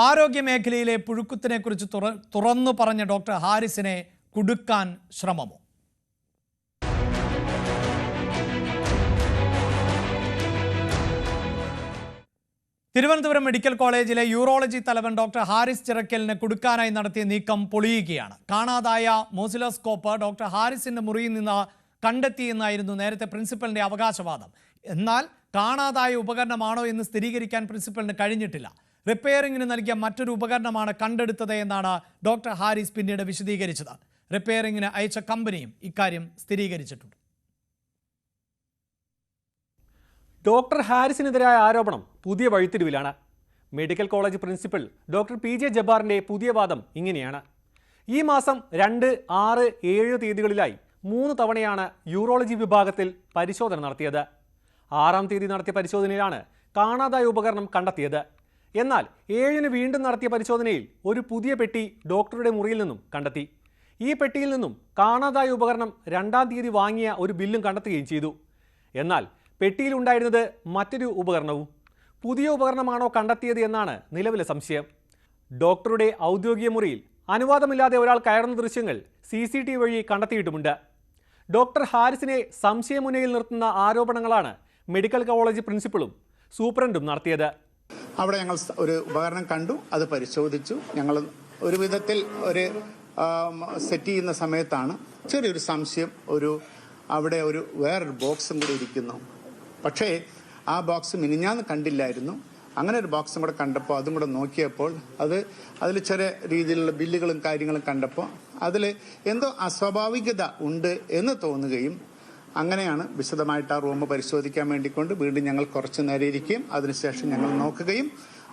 ആരോഗ്യമേഖലയിലെ പുഴുക്കുത്തിനെക്കുറിച്ച് തുറന്നു പറഞ്ഞ ഡോക്ടർ ഹാരിസിനെ കുടുക്കാൻ ശ്രമമോ? തിരുവനന്തപുരം മെഡിക്കൽ കോളേജിലെ യൂറോളജി തലവൻ ഡോക്ടർ ഹാരിസ് ചിറക്കലിനെ കുടുക്കാനായി നടത്തിയ നീക്കം പൊളിയുകയാണ്. കാണാതായ മോസിലോസ്കോപ്പ് ഡോക്ടർ ഹാരിസിന്റെ മുറിയിൽ നിന്ന് കണ്ടെത്തിയെന്നായിരുന്നു നേരത്തെ പ്രിൻസിപ്പലിന്റെ അവകാശവാദം. എന്നാൽ കാണാതായ ഉപകരണമാണോ എന്ന് സ്ഥിരീകരിക്കാൻ പ്രിൻസിപ്പലിന് കഴിഞ്ഞിട്ടില്ല. റിപ്പയറിംഗിന് നൽകിയ മറ്റൊരു ഉപകരണമാണ് കണ്ടെടുത്തത് എന്നാണ് ഡോക്ടർ ഹാരിസ് പിന്നീട് വിശദീകരിച്ചത്. റിപ്പയറിംഗിന് അയച്ച കമ്പനിയും ഇക്കാര്യം സ്ഥിരീകരിച്ചിട്ടുണ്ട്. ഡോക്ടർ ഹാരിസിനെതിരായ ആരോപണം പുതിയ വഴിത്തിരിവിലാണ്. Medical college principal doctor PJ ജബ്ബാറിന്റെ പുതിയ വാദം ഇങ്ങനെയാണ്. ഈ മാസം 2, 6, 7 തീയതികളിലായി 3 തവണയാണ് യൂറോളജി വിഭാഗത്തിൽ പരിശോധന നടത്തിയത്. 6-ാം തീയതി നടത്തിയ പരിശോധനയിലാണ് കാണാതായ ഉപകരണം കണ്ടെത്തിയത്. എന്നാൽ 7-ന് വീണ്ടും നടത്തിയ പരിശോധനയിൽ ഒരു പുതിയ പെട്ടി ഡോക്ടറുടെ മുറിയിൽ നിന്നും കണ്ടെത്തി. ഈ പെട്ടിയിൽ നിന്നും കാണാതായ ഉപകരണം 2-ാം തീയതി വാങ്ങിയ ഒരു ബില്ലും കണ്ടെത്തുകയും ചെയ്തു. എന്നാൽ പെട്ടിയിലുണ്ടായിരുന്നത് മറ്റൊരു ഉപകരണവും. പുതിയ ഉപകരണമാണോ കണ്ടെത്തിയത് എന്നാണ് നിലവിലെ സംശയം. ഡോക്ടറുടെ ഔദ്യോഗിക മുറിയിൽ അനുവാദമില്ലാതെ ഒരാൾ കയറുന്ന ദൃശ്യങ്ങൾ CCTV വഴി കണ്ടെത്തിയിട്ടുമുണ്ട്. ഡോക്ടർ ഹാരിസിനെ സംശയമുനയിൽ നിർത്തുന്ന ആരോപണങ്ങളാണ് മെഡിക്കൽ കോളേജ് പ്രിൻസിപ്പളും സൂപ്രണ്ടും നടത്തിയത്. അവിടെ ഞങ്ങൾ ഒരു ഉപകരണം കണ്ടു, അത് പരിശോധിച്ചു. ഞങ്ങൾ ഒരു വിധത്തിൽ ഒരു സെറ്റ് ചെയ്യുന്ന സമയത്താണ് ചെറിയൊരു സംശയം, അവിടെ വേറൊരു ബോക്സും കൂടി ഇരിക്കുന്നു. പക്ഷേ ആ ബോക്സ് മിനിഞ്ഞാന്ന് കണ്ടില്ലായിരുന്നു. അങ്ങനെ ഒരു ബോക്സും കൂടെ കണ്ടപ്പോൾ അതും കൂടെ നോക്കിയപ്പോൾ അതിൽ ചെറിയ രീതിയിലുള്ള ബില്ലുകളും കാര്യങ്ങളും കണ്ടപ്പോൾ അതിൽ എന്തോ അസ്വാഭാവികത ഉണ്ട് എന്ന് തോന്നുകയും അങ്ങനെയാണ് വിശദമായിട്ട് ആ റൂം പരിശോധിക്കാൻ വേണ്ടിക്കൊണ്ട് വീണ്ടും ഞങ്ങൾ കുറച്ച് നേരം ഇരിക്കുകയും അതിനുശേഷം ഞങ്ങൾ നോക്കുകയും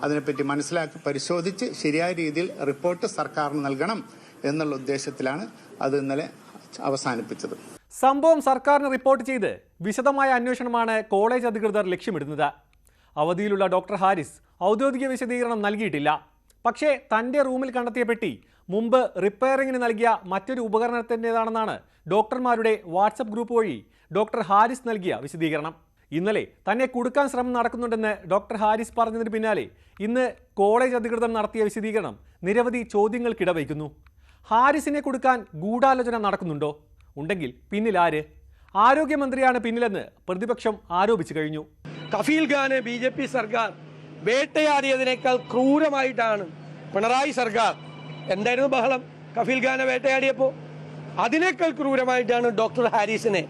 അതിനെപ്പറ്റി മനസ്സിലാക്കി പരിശോധിച്ച് ശരിയായ രീതിയിൽ റിപ്പോർട്ട് സർക്കാരിന് നൽകണം എന്നുള്ള ഉദ്ദേശത്തിലാണ് അത് ഇന്നലെ അവസാനിപ്പിച്ചത്. സംഭവം സർക്കാരിന് റിപ്പോർട്ട് ചെയ്ത് വിശദമായ അന്വേഷണമാണ് കോളേജ് അധികൃതർ ലക്ഷ്യമിടുന്നത്. അവധിയിലുള്ള ഡോക്ടർ ഹാരിസ് ഔദ്യോഗിക വിശദീകരണം നൽകിയിട്ടില്ല. പക്ഷേ തൻ്റെ റൂമിൽ കണ്ടെത്തിയ പെട്ടി മുമ്പ് റിപ്പയറിംഗിന് നൽകിയ മറ്റൊരു ഉപകരണത്തിൻ്റെതാണെന്നാണ് ഡോക്ടർമാരുടെ വാട്സപ്പ് ഗ്രൂപ്പ് വഴി ഡോക്ടർ ഹാരിസ് നൽകിയ വിശദീകരണം. ഇന്നലെ തന്നെ കുടുക്കാൻ ശ്രമം നടക്കുന്നുണ്ടെന്ന് ഡോക്ടർ ഹാരിസ് പറഞ്ഞതിന് പിന്നാലെ ഇന്ന് കോളേജ് അധികൃതർ നടത്തിയ വിശദീകരണം നിരവധി ചോദ്യങ്ങൾക്കിടവയ്ക്കുന്നു. ഹാരിസിനെ കുടുക്കാൻ ഗൂഢാലോചന നടക്കുന്നുണ്ടോ? ഉണ്ടെങ്കിൽ പിന്നിലാര്? ആരോഗ്യമന്ത്രിയാണ് പിന്നിലെന്ന് പ്രതിപക്ഷം ആരോപിച്ചു കഴിഞ്ഞു. കഫീൽ ഖാനെ BJP സർക്കാർ വേട്ടയാടിയതിനേക്കാൾ ക്രൂരമായിട്ടാണ് പിണറായി സർക്കാർ. എന്തായിരുന്നു ബഹളം കഫീൽ ഖാനെ വേട്ടയാടിയപ്പോൾ? അതിനേക്കാൾ ക്രൂരമായിട്ടാണ് ഡോക്ടർ ഹാരിസിനെ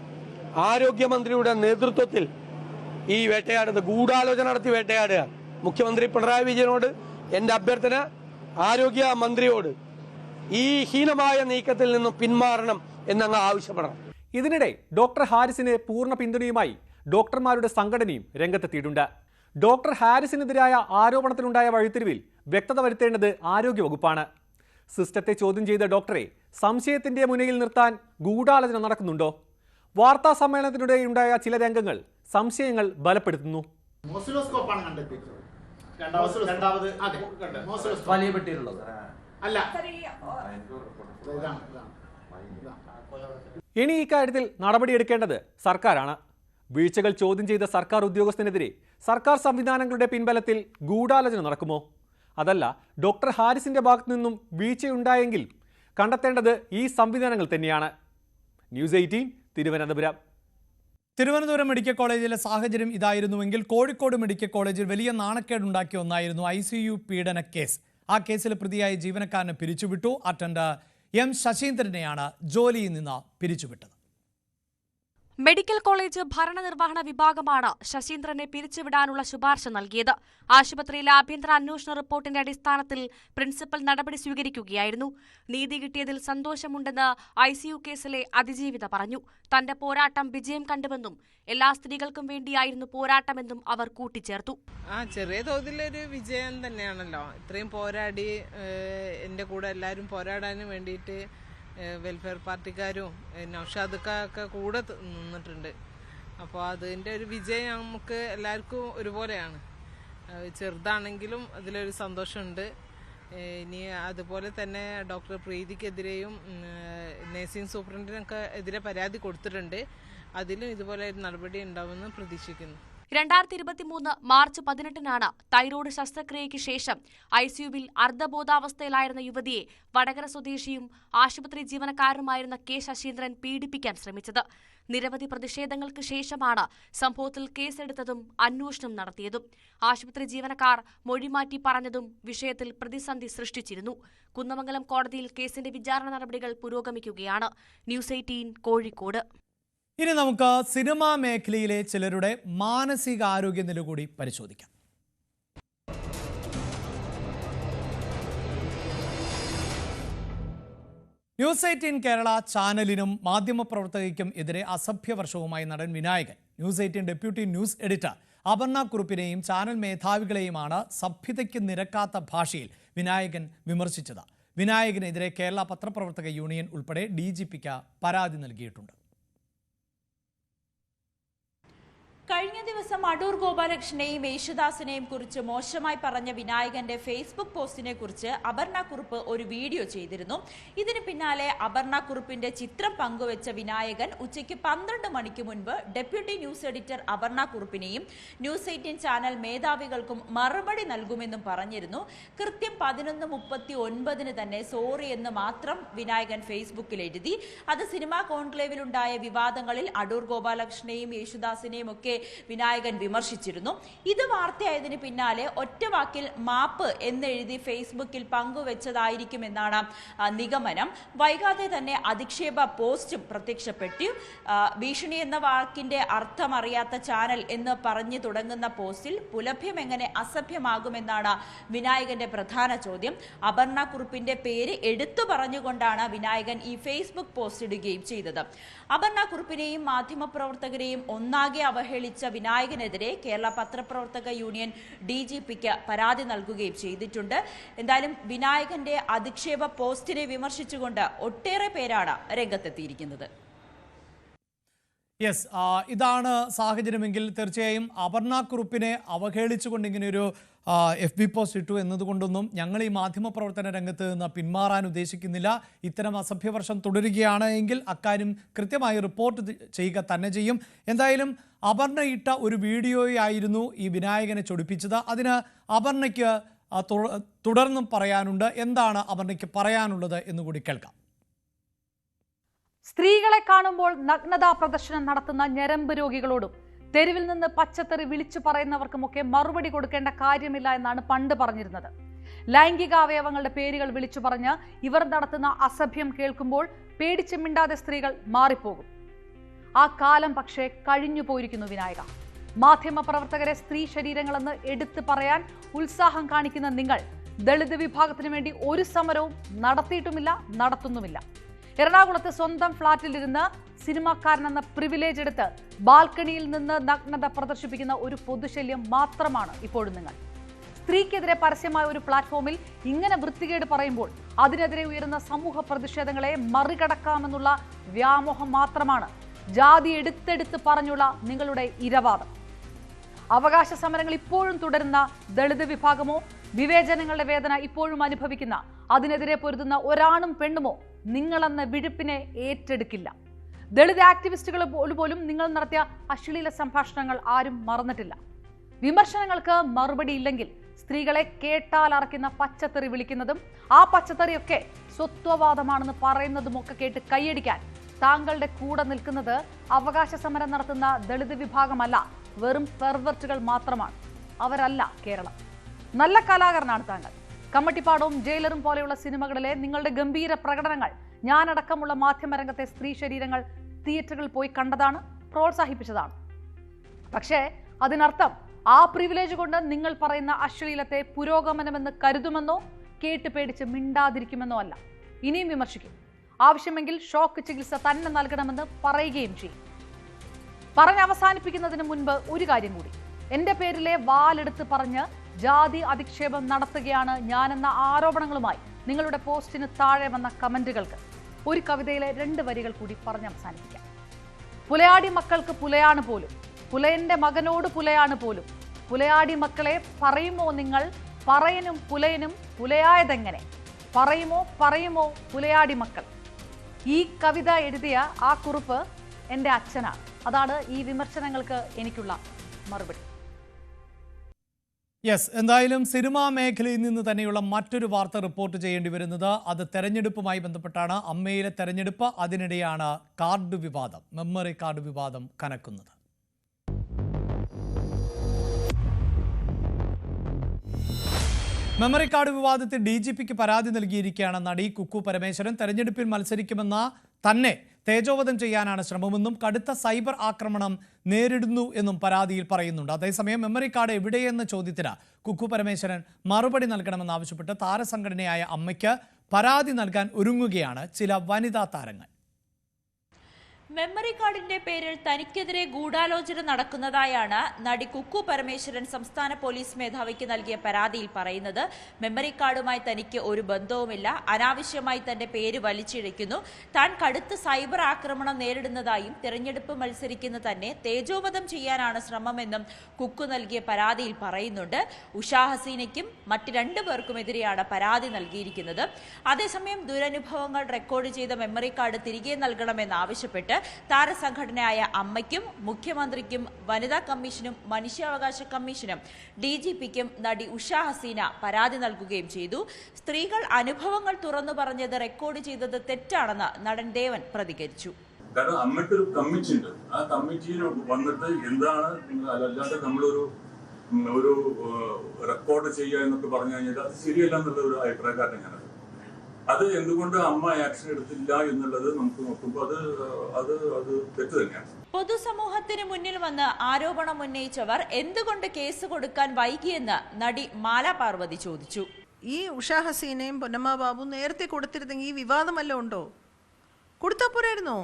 ആരോഗ്യമന്ത്രിയുടെ നേതൃത്വത്തിൽ ഈ വേട്ടയാടുന്നത്. ഗൂഢാലോചന നടത്തി വേട്ടയാടുക. മുഖ്യമന്ത്രി പിണറായി വിജയനോട് എൻ്റെ അഭ്യർത്ഥന, ആരോഗ്യ മന്ത്രിയോട് ഈ ഹീനമായ നീക്കത്തിൽ നിന്നും പിന്മാറണം എന്നങ്ങ് ആവശ്യപ്പെടണം. ഇതിനിടെ ഡോക്ടർ ഹാരിസിന് പൂർണ്ണ പിന്തുണയുമായി ഡോക്ടർമാരുടെ സംഘടനയും രംഗത്തെത്തിയിട്ടുണ്ട്. ഡോക്ടർ ഹാരിസിനെതിരായ ആരോപണത്തിലുണ്ടായ വഴിത്തിരിവിൽ വ്യക്തത വരുത്തേണ്ടത് ആരോഗ്യവകുപ്പാണ്. സിസ്റ്റത്തെ ചോദ്യം ചെയ്ത ഡോക്ടറെ സംശയത്തിന്റെ മുനയിൽ നിർത്താൻ ഗൂഢാലോചന നടക്കുന്നുണ്ടോ? വാർത്താ സമ്മേളനത്തിനിടെ ഉണ്ടായ ചില രംഗങ്ങൾ സംശയങ്ങൾ ബലപ്പെടുത്തുന്നു. ഇനി ഇക്കാര്യത്തിൽ നടപടിയെടുക്കേണ്ടത് സർക്കാരാണ്. വീഴ്ചകൾ ചോദ്യം ചെയ്ത സർക്കാർ ഉദ്യോഗസ്ഥനെതിരെ സർക്കാർ സംവിധാനങ്ങളുടെ പിൻബലത്തിൽ ഗൂഢാലോചന നടക്കുമോ? അതല്ല ഡോക്ടർ ഹാരിസിന്റെ ഭാഗത്തു നിന്നും വീഴ്ചയുണ്ടായെങ്കിൽ കണ്ടെത്തേണ്ടത് ഈ സംവിധാനങ്ങൾ തന്നെയാണ്. ന്യൂസ് 18 തിരുവനന്തപുരം. തിരുവനന്തപുരം മെഡിക്കൽ കോളേജിലെ സാഹചര്യം ഇതായിരുന്നുവെങ്കിൽ കോഴിക്കോട് മെഡിക്കൽ കോളേജിൽ വലിയ നാണക്കേടുണ്ടാക്കിയ ഒന്നായിരുന്നു ICU പീഡന കേസ്. ആ കേസിൽ പ്രതിയായ ജീവനക്കാരനെ പിരിച്ചുവിട്ടു. Attender M. ശശീന്ദ്രനെയാണ് ജോലിയിൽ നിന്ന് പിരിച്ചുവിട്ടത്. മെഡിക്കൽ കോളേജ് ഭരണനിർവഹണ വിഭാഗമാണ് ശശീന്ദ്രനെ പിരിച്ചുവിടാനുള്ള ശുപാർശ നൽകിയത്. ആശുപത്രിയിലെ ആഭ്യന്തര അന്വേഷണ റിപ്പോർട്ടിന്റെ അടിസ്ഥാനത്തിൽ പ്രിൻസിപ്പൽ നടപടി സ്വീകരിക്കുകയായിരുന്നു. നീതി കിട്ടിയതിൽ സന്തോഷമുണ്ടെന്ന് ICU കേസിലെ അതിജീവിത പറഞ്ഞു. തന്റെ പോരാട്ടം വിജയം കണ്ടുവെന്നും എല്ലാ സ്ത്രീകൾക്കും വേണ്ടിയായിരുന്നു പോരാട്ടമെന്നും അവർ കൂട്ടിച്ചേർത്തു. ചെറിയ തോതിലൊരു വിജയം തന്നെയാണല്ലോ. ഇത്രയും പോരാടി എൻ്റെ കൂടെ എല്ലാവരും പോരാടാനും വേണ്ടിയിട്ട് വെൽഫെയർ പാർട്ടിക്കാരും നൗഷാദൊക്കെ കൂടെ നിന്നിട്ടുണ്ട്. അപ്പോൾ അതിൻ്റെ ഒരു വിജയം നമുക്ക് എല്ലാവർക്കും ഒരുപോലെയാണ്. ചെറുതാണെങ്കിലും അതിലൊരു സന്തോഷമുണ്ട്. ഇനി അതുപോലെ തന്നെ ഡോക്ടർ പ്രീതിക്കെതിരെയും നഴ്സിംഗ് സൂപ്രണ്ടിനൊക്കെ എതിരെ പരാതി കൊടുത്തിട്ടുണ്ട്. അതിലും ഇതുപോലെ ഒരു നടപടി ഉണ്ടാവുമെന്ന് പ്രതീക്ഷിക്കുന്നു. 2023 മാർച്ച് 18-നാണ് തൈറോയ്ഡ് ശസ്ത്രക്രിയയ്ക്ക് ശേഷം ഐസിയുവിൽ അർദ്ധബോധാവസ്ഥയിലായിരുന്ന യുവതിയെ വടകര സ്വദേശിയും ആശുപത്രി ജീവനക്കാരനുമായിരുന്ന കെ ശശീന്ദ്രൻ പീഡിപ്പിക്കാൻ ശ്രമിച്ചത്. നിരവധി പ്രതിഷേധങ്ങൾക്ക് ശേഷമാണ് സംഭവത്തിൽ കേസെടുത്തതും അന്വേഷണം നടത്തിയതും. ആശുപത്രി ജീവനക്കാർ മൊഴിമാറ്റി പറഞ്ഞതും വിഷയത്തിൽ പ്രതിസന്ധി സൃഷ്ടിച്ചിരുന്നു. കുന്നമംഗലം കോടതിയിൽ കേസിന്റെ വിചാരണ നടപടികൾ പുരോഗമിക്കുകയാണ്. ന്യൂസ് 18 കോഴിക്കോട്. ഇനി നമുക്ക് സിനിമാ മേഖലയിലെ ചിലരുടെ മാനസികാരോഗ്യ നില കൂടി പരിശോധിക്കാം. ന്യൂസ് 18 കേരള ചാനലിനും മാധ്യമപ്രവർത്തകയ്ക്കും എതിരെ അസഭ്യവർഷവുമായി നടൻ Vinayakan. News 18 deputy news editor Aparna കുറുപ്പിനെയും ചാനൽ മേധാവികളെയുമാണ് സഭ്യതയ്ക്ക് നിരക്കാത്ത ഭാഷയിൽ വിനായകൻ വിമർശിച്ചത്. വിനായകനെതിരെ കേരള പത്രപ്രവർത്തക യൂണിയൻ ഉൾപ്പെടെ DGPക്ക് പരാതി നൽകിയിട്ടുണ്ട്. കഴിഞ്ഞ ദിവസം അടൂർ ഗോപാലകൃഷ്ണനെയും യേശുദാസിനെയും കുറിച്ച് മോശമായി പറഞ്ഞ വിനായകന്റെ ഫേസ്ബുക്ക് പോസ്റ്റിനെ കുറിച്ച് അപർണ കുറുപ്പ് ഒരു വീഡിയോ ചെയ്തിരുന്നു. ഇതിന് പിന്നാലെ അപർണ കുറുപ്പിന്റെ ചിത്രം പങ്കുവെച്ച വിനായകൻ ഉച്ചയ്ക്ക് 12 മണിക്ക് മുൻപ് ഡെപ്യൂട്ടി ന്യൂസ് എഡിറ്റർ അപർണ കുറുപ്പിനെയും ന്യൂസ് 18 ചാനൽ മേധാവികൾക്കും മറുപടി നൽകുമെന്നും പറഞ്ഞിരുന്നു. കൃത്യം 11:39 തന്നെ സോറി എന്ന് മാത്രം വിനായകൻ ഫേസ്ബുക്കിൽ എഴുതി. അത് സിനിമാ കോൺക്ലേവിലുണ്ടായ വിവാദങ്ങളിൽ അടൂർ ഗോപാലകൃഷ്ണനെയും യേശുദാസിനെയും ഒക്കെ വിനായകൻ വിമർശിച്ചിരുന്നു. ഇത് വാർത്തയായതിന് പിന്നാലെ ഒറ്റവാക്കിൽ മാപ്പ് എന്നെഴുതി ഫേസ്ബുക്കിൽ പങ്കുവെച്ചതായിരിക്കുമെന്നാണ് നിഗമനം. വൈകാതെ തന്നെ അധിക്ഷേപ പോസ്റ്റും പ്രത്യക്ഷപ്പെട്ടു. ഭീഷണി എന്ന വാക്കിന്റെ അർത്ഥം അറിയാത്ത ചാനൽ എന്ന് പറഞ്ഞു തുടങ്ങുന്ന പോസ്റ്റിൽ പുലഭ്യം എങ്ങനെ അസഭ്യമാകുമെന്നാണ് വിനായകന്റെ പ്രധാന ചോദ്യം. അപർണ കുറുപ്പിന്റെ പേര് എടുത്തു പറഞ്ഞുകൊണ്ടാണ് വിനായകൻ ഈ ഫേസ്ബുക്ക് പോസ്റ്റ് ഇടുകയും ചെയ്തത്. അപർണ കുറുപ്പിനെയും മാധ്യമപ്രവർത്തകരെയും ഒന്നാകെ അവഹേളിച്ച വിനായകനെതിരെ കേരള പത്രപ്രവർത്തക യൂണിയൻ DGPക്ക് പരാതി നൽകുകയും ചെയ്തിട്ടുണ്ട്. എന്തായാലും വിനായകന്റെ അധിക്ഷേപ പോസ്റ്റിനെ വിമർശിച്ചുകൊണ്ട് ഒട്ടേറെ പേരാണ് രംഗത്തെത്തിയിരിക്കുന്നത്. യെസ്, ഇതാണ് സാഹചര്യമെങ്കിൽ തീർച്ചയായും അപർണ കുറുപ്പിനെ അവഹേളിച്ചുകൊണ്ട് ഇങ്ങനെയൊരു FB പോസ്റ്റ് ഇട്ടു എന്നതുകൊണ്ടൊന്നും ഞങ്ങൾ ഈ മാധ്യമപ്രവർത്തന രംഗത്ത് നിന്ന് പിന്മാറാൻ ഉദ്ദേശിക്കുന്നില്ല. ഇത്തരം അസഭ്യവർഷം തുടരുകയാണ് എങ്കിൽ അക്കാര്യം കൃത്യമായി റിപ്പോർട്ട് ചെയ്യുക തന്നെ ചെയ്യും. എന്തായാലും അപർണ ഇട്ട ഒരു വീഡിയോയായിരുന്നു ഈ വിനായകനെ ചൊടിപ്പിച്ചത്. അതിന് അപർണയ്ക്ക് തുടർന്നും പറയാനുണ്ട്. എന്താണ് അപർണയ്ക്ക് പറയാനുള്ളത് എന്നുകൂടി കേൾക്കാം. സ്ത്രീകളെ കാണുമ്പോൾ നഗ്നതാ പ്രദർശനം നടത്തുന്ന ഞരമ്പ് രോഗികളോടും തെരുവിൽ നിന്ന് പച്ചത്തെറി വിളിച്ചു പറയുന്നവർക്കുമൊക്കെ മറുപടി കൊടുക്കേണ്ട കാര്യമില്ല എന്നാണ് പണ്ട് പറഞ്ഞിരുന്നത്. ലൈംഗികാവയവങ്ങളുടെ പേരുകൾ വിളിച്ചു പറഞ്ഞ് ഇവർ നടത്തുന്ന അസഭ്യം കേൾക്കുമ്പോൾ പേടിച്ച് മിണ്ടാതെ സ്ത്രീകൾ മാറിപ്പോകും. ആ കാലം പക്ഷേ കഴിഞ്ഞു പോയിരിക്കുന്നു വിനായക. മാധ്യമ പ്രവർത്തകരെ സ്ത്രീ ശരീരങ്ങളെന്ന് എടുത്തു പറയാൻ ഉത്സാഹം കാണിക്കുന്ന നിങ്ങൾ ദളിത് വിഭാഗത്തിനു വേണ്ടി ഒരു സമരവും നടത്തിയിട്ടുമില്ല, നടത്തുന്നുമില്ല. എറണാകുളത്ത് സ്വന്തം ഫ്ളാറ്റിലിരുന്ന് സിനിമാക്കാരനെന്ന പ്രിവിലേജ് എടുത്ത് ബാൽക്കണിയിൽ നിന്ന് നഗ്നത പ്രദർശിപ്പിക്കുന്ന ഒരു പൊതുശല്യം മാത്രമാണ് ഇപ്പോഴും നിങ്ങൾ. സ്ത്രീക്കെതിരെ പരസ്യമായ ഒരു പ്ലാറ്റ്ഫോമിൽ ഇങ്ങനെ വൃത്തികേട് പറയുമ്പോൾ അതിനെതിരെ ഉയരുന്ന സമൂഹ പ്രതിഷേധങ്ങളെ മറികടക്കാമെന്നുള്ള വ്യാമോഹം മാത്രമാണ് ജാതി എടുത്തെടുത്ത് പറഞ്ഞുള്ള നിങ്ങളുടെ ഇരവാദം. അവകാശ സമരങ്ങൾ ഇപ്പോഴും തുടരുന്ന ദളിത് വിഭാഗമോ വിവേചനങ്ങളുടെ വേദന ഇപ്പോഴും അനുഭവിക്കുന്ന അതിനെതിരെ പൊരുതുന്ന ഒരാണും പെണ്ണുമോ നിങ്ങളെന്ന വിഴുപ്പിനെ ഏറ്റെടുക്കില്ല. ദളിത് ആക്ടിവിസ്റ്റുകൾ പോലും നിങ്ങൾ നടത്തിയ അശ്ലീല സംഭാഷണങ്ങൾ ആരും മറന്നിട്ടില്ല. വിമർശനങ്ങൾക്ക് മറുപടി ഇല്ലെങ്കിൽ സ്ത്രീകളെ കേട്ടാൽ അറക്കുന്ന പച്ചത്തെറി വിളിക്കുന്നതും ആ പച്ചത്തെറിയൊക്കെ സ്വത്വവാദമാണെന്ന് പറയുന്നതുമൊക്കെ കേട്ട് കൈയടിക്കാൻ താങ്കളുടെ കൂടെ നിൽക്കുന്നത് അവകാശ സമരം നടത്തുന്ന ദളിത് വിഭാഗമല്ല, വെറും പെർവെർട്ടുകൾ മാത്രമാണ്. അവരല്ല കേരളം. നല്ല കലാകാരനാണ് താങ്കൾ. കമ്മട്ടിപ്പാടവും ജയിലറും പോലെയുള്ള സിനിമകളിലെ നിങ്ങളുടെ ഗംഭീര പ്രകടനങ്ങൾ ഞാനടക്കമുള്ള മാധ്യമരംഗത്തെ സ്ത്രീ ശരീരങ്ങൾ തിയേറ്ററുകളിൽ പോയി കണ്ടതാണ്, പ്രോത്സാഹിപ്പിച്ചതാണ്. പക്ഷേ അതിനർത്ഥം ആ പ്രിവിലേജ് കൊണ്ട് നിങ്ങൾ പറയുന്ന അശ്ലീലത്തെ പുരോഗമനമെന്ന് കരുതുമെന്നോ കേട്ട് പേടിച്ച് മിണ്ടാതിരിക്കുമെന്നോ അല്ല. ഇനിയും വിമർശിക്കും. ആവശ്യമെങ്കിൽ ഷോക്ക് ചികിത്സ തന്നെ നൽകണമെന്ന് പറയുകയും ചെയ്യും. പറഞ്ഞ് അവസാനിപ്പിക്കുന്നതിന് മുൻപ് ഒരു കാര്യം കൂടി. എൻ്റെ പേരിലെ വാലെടുത്ത് പറഞ്ഞ് ജാതി അധിക്ഷേപം നടത്തുകയാണ് ഞാനെന്ന ആരോപണങ്ങളുമായി നിങ്ങളുടെ പോസ്റ്റിന് താഴെ വന്ന കമന്റുകൾക്ക് ഒരു കവിതയിലെ 2 വരികൾ കൂടി പറഞ്ഞ് അവസാനിപ്പിക്കാം. പുലയാടി മക്കൾക്ക് പുലയാണ് പോലും, പുലയന്റെ മകനോട് പുലയാണ് പോലും, പുലയാടി മക്കളെ പറയുമോ നിങ്ങൾ, പറയനും പുലയനും പുലയായതെങ്ങനെ, പറയുമോ പുലയാടി മക്കൾ. ഈ കവിത എഴുതിയ ആ കുറിപ്പ് എൻ്റെ അച്ഛനാണ്. അതാണ് ഈ വിമർശനങ്ങൾക്ക് എനിക്കുള്ള മറുപടി. യെസ്, എന്തായാലും സിനിമാ മേഖലയിൽ നിന്ന് തന്നെയുള്ള മറ്റൊരു വാർത്ത റിപ്പോർട്ട് ചെയ്യേണ്ടി വരുന്നത് അത് തെരഞ്ഞെടുപ്പുമായി ബന്ധപ്പെട്ടാണ്. അമ്മയിലെ തെരഞ്ഞെടുപ്പ്, അതിനിടെയാണ് കാർഡ് വിവാദം, മെമ്മറി കാർഡ് വിവാദം കനക്കുന്നത്. മെമ്മറി കാർഡ് വിവാദത്തിൽ DGPക്ക് പരാതി നൽകിയിരിക്കുകയാണ് നടി കുക്കു പരമേശ്വരൻ. തെരഞ്ഞെടുപ്പിൽ മത്സരിക്കുമെന്ന തന്നെ തേജോവധം ചെയ്യാനാണ് ശ്രമമെന്നും കടുത്ത സൈബർ ആക്രമണം നേരിടുന്നു എന്നും പരാതിയിൽ പറയുന്നുണ്ട്. അതേസമയം മെമ്മറി കാർഡ് എവിടെയെന്ന ചോദ്യത്തിന് കുക്കു പരമേശ്വരൻ മറുപടി നൽകണമെന്നാവശ്യപ്പെട്ട് താരസംഘടനയായ അമ്മയ്ക്ക് പരാതി നൽകാൻ ഒരുങ്ങുകയാണ് ചില വനിതാ താരങ്ങൾ. മെമ്മറി കാർഡിന്റെ പേരിൽ തനിക്കെതിരെ ഗൂഢാലോചന നടക്കുന്നതായാണ് നടി കുക്കു പരമേശ്വരൻ സംസ്ഥാന പോലീസ് മേധാവിക്ക് നൽകിയ പരാതിയിൽ പറയുന്നത്. മെമ്മറി കാർഡുമായി തനിക്ക് ഒരു ബന്ധവുമില്ല, അനാവശ്യമായി തന്റെ പേര് വലിച്ചിഴയ്ക്കുന്നു, താൻ കടുത്ത സൈബർ ആക്രമണം നേരിടുന്നതായും തെരഞ്ഞെടുപ്പ് മത്സരിക്കുന്ന തന്നെ തേജോവധം ചെയ്യാനാണ് ശ്രമമെന്നും കുക്കു നൽകിയ പരാതിയിൽ പറയുന്നുണ്ട്. ഉഷാ ഹസീനയ്ക്കും മറ്റ് 2 പേർക്കുമെതിരെയാണ് പരാതി നൽകിയിരിക്കുന്നത്. അതേസമയം ദുരനുഭവങ്ങൾ റെക്കോർഡ് ചെയ്ത മെമ്മറി കാർഡ് തിരികെ നൽകണമെന്നാവശ്യപ്പെട്ട് താരസംഘടനയായ അമ്മയ്ക്കും മുഖ്യമന്ത്രിക്കും വനിതാ കമ്മീഷനും മനുഷ്യാവകാശ കമ്മീഷനും DGPക്കും നടി ഉഷാ ഹസീന പരാതി നൽകുകയും ചെയ്തു. സ്ത്രീകൾ അനുഭവങ്ങൾ തുറന്നു പറഞ്ഞത് റെക്കോർഡ് ചെയ്തത് തെറ്റാണെന്ന് നടൻ ദേവൻ പ്രതികരിച്ചു. കാരണം അമ്മയ്ക്കൊരു കമ്മിറ്റി ഉണ്ട്, ആ കമ്മിറ്റിയിൽ വന്നിട്ട് എന്താണ്, അല്ലാതെ നമ്മളൊരു റെക്കോർഡ് ചെയ്യുക എന്നൊക്കെ പറഞ്ഞു കഴിഞ്ഞാൽ അത് ശരിയല്ല എന്നുള്ള ഒരു അഭിപ്രായക്കാരൻ ഞാനത്. അത് എന്തുകൊണ്ട് അമ്മ ആക്ഷൻ എടുത്തില്ല എന്നുള്ളത് നമുക്ക് നോക്കുമ്പോൾ അത് തെറ്റ് തന്നെയാണ്. പൊതുസമൂഹത്തിന് മുന്നിൽ വന്ന് ആരോപണം ഉന്നയിച്ചവർ എന്തുകൊണ്ട് കേസ് കൊടുക്കാൻ വൈകിയെന്ന് നടി മാല പാർവതി ചോദിച്ചു. ഈ ഉഷാ ഹസീനയും പൊന്നമ്മ ബാബു നേരത്തെ കൊടുത്തിരുന്നെങ്കിൽ ഈ വിവാദമല്ല ഉണ്ടോ? കൊടുത്താൽ പോരായിരുന്നോ?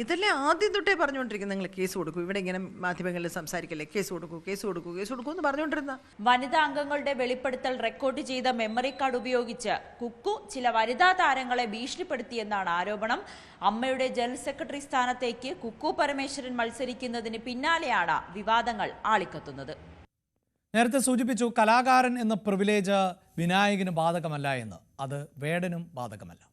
ഇതല്ലേ ആദ്യം തൊട്ടേ പറഞ്ഞുകൊണ്ടിരിക്കുന്നത്, നിങ്ങൾ കേസ് കൊടുക്കൂ, ഇവിടെ ഇങ്ങനെ മാധ്യമങ്ങളിൽ സംസാരിക്കല്ലേ, കേസ് കൊടുക്കൂ എന്ന് പറഞ്ഞുകൊണ്ടിരുന്ന. വനിതാ അംഗങ്ങളുടെ വെളിപ്പെടുത്തൽ റെക്കോർഡ് ചെയ്ത മെമ്മറി കാർഡ് ഉപയോഗിച്ച് കുക്കു ചില വനിതാ താരങ്ങളെ ഭീഷണിപ്പെടുത്തിയെന്നാണ് ആരോപണം. അമ്മയുടെ ജനറൽ സെക്രട്ടറി സ്ഥാനത്തേക്ക് കുക്കു പരമേശ്വരൻ മത്സരിക്കുന്നതിന് പിന്നാലെയാണ് വിവാദങ്ങൾ ആളിക്കത്തുന്നത്. നേരത്തെ സൂചിപ്പിച്ചു, കലാകാരൻ എന്ന പ്രിവിലേജ് വിനായകന് ബാധകമല്ല എന്ന്. അത് വേടനും ബാധകമല്ല.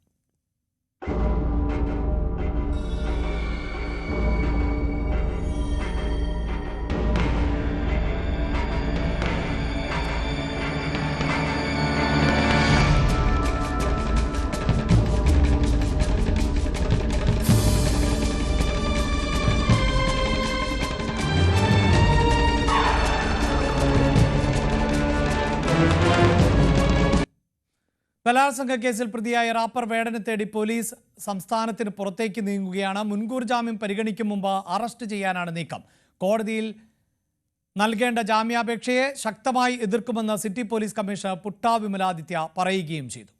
ബലാത്സംഗ കേസിൽ പ്രതിയായ റാപ്പർ വേടനെ തേടി പോലീസ് സംസ്ഥാനത്തിന് പുറത്തേക്ക് നീങ്ങുകയാണ്. മുൻകൂർ ജാമ്യം പരിഗണിക്കും മുമ്പ് അറസ്റ്റ് ചെയ്യാനാണ് നീക്കം. കോടതിയിൽ നൽകേണ്ട ജാമ്യാപേക്ഷയെ ശക്തമായി എതിർക്കുമെന്ന് സിറ്റി പോലീസ് കമ്മീഷണർ പുട്ടാ വിമലാദിത്യ പറയുകയും ചെയ്തു.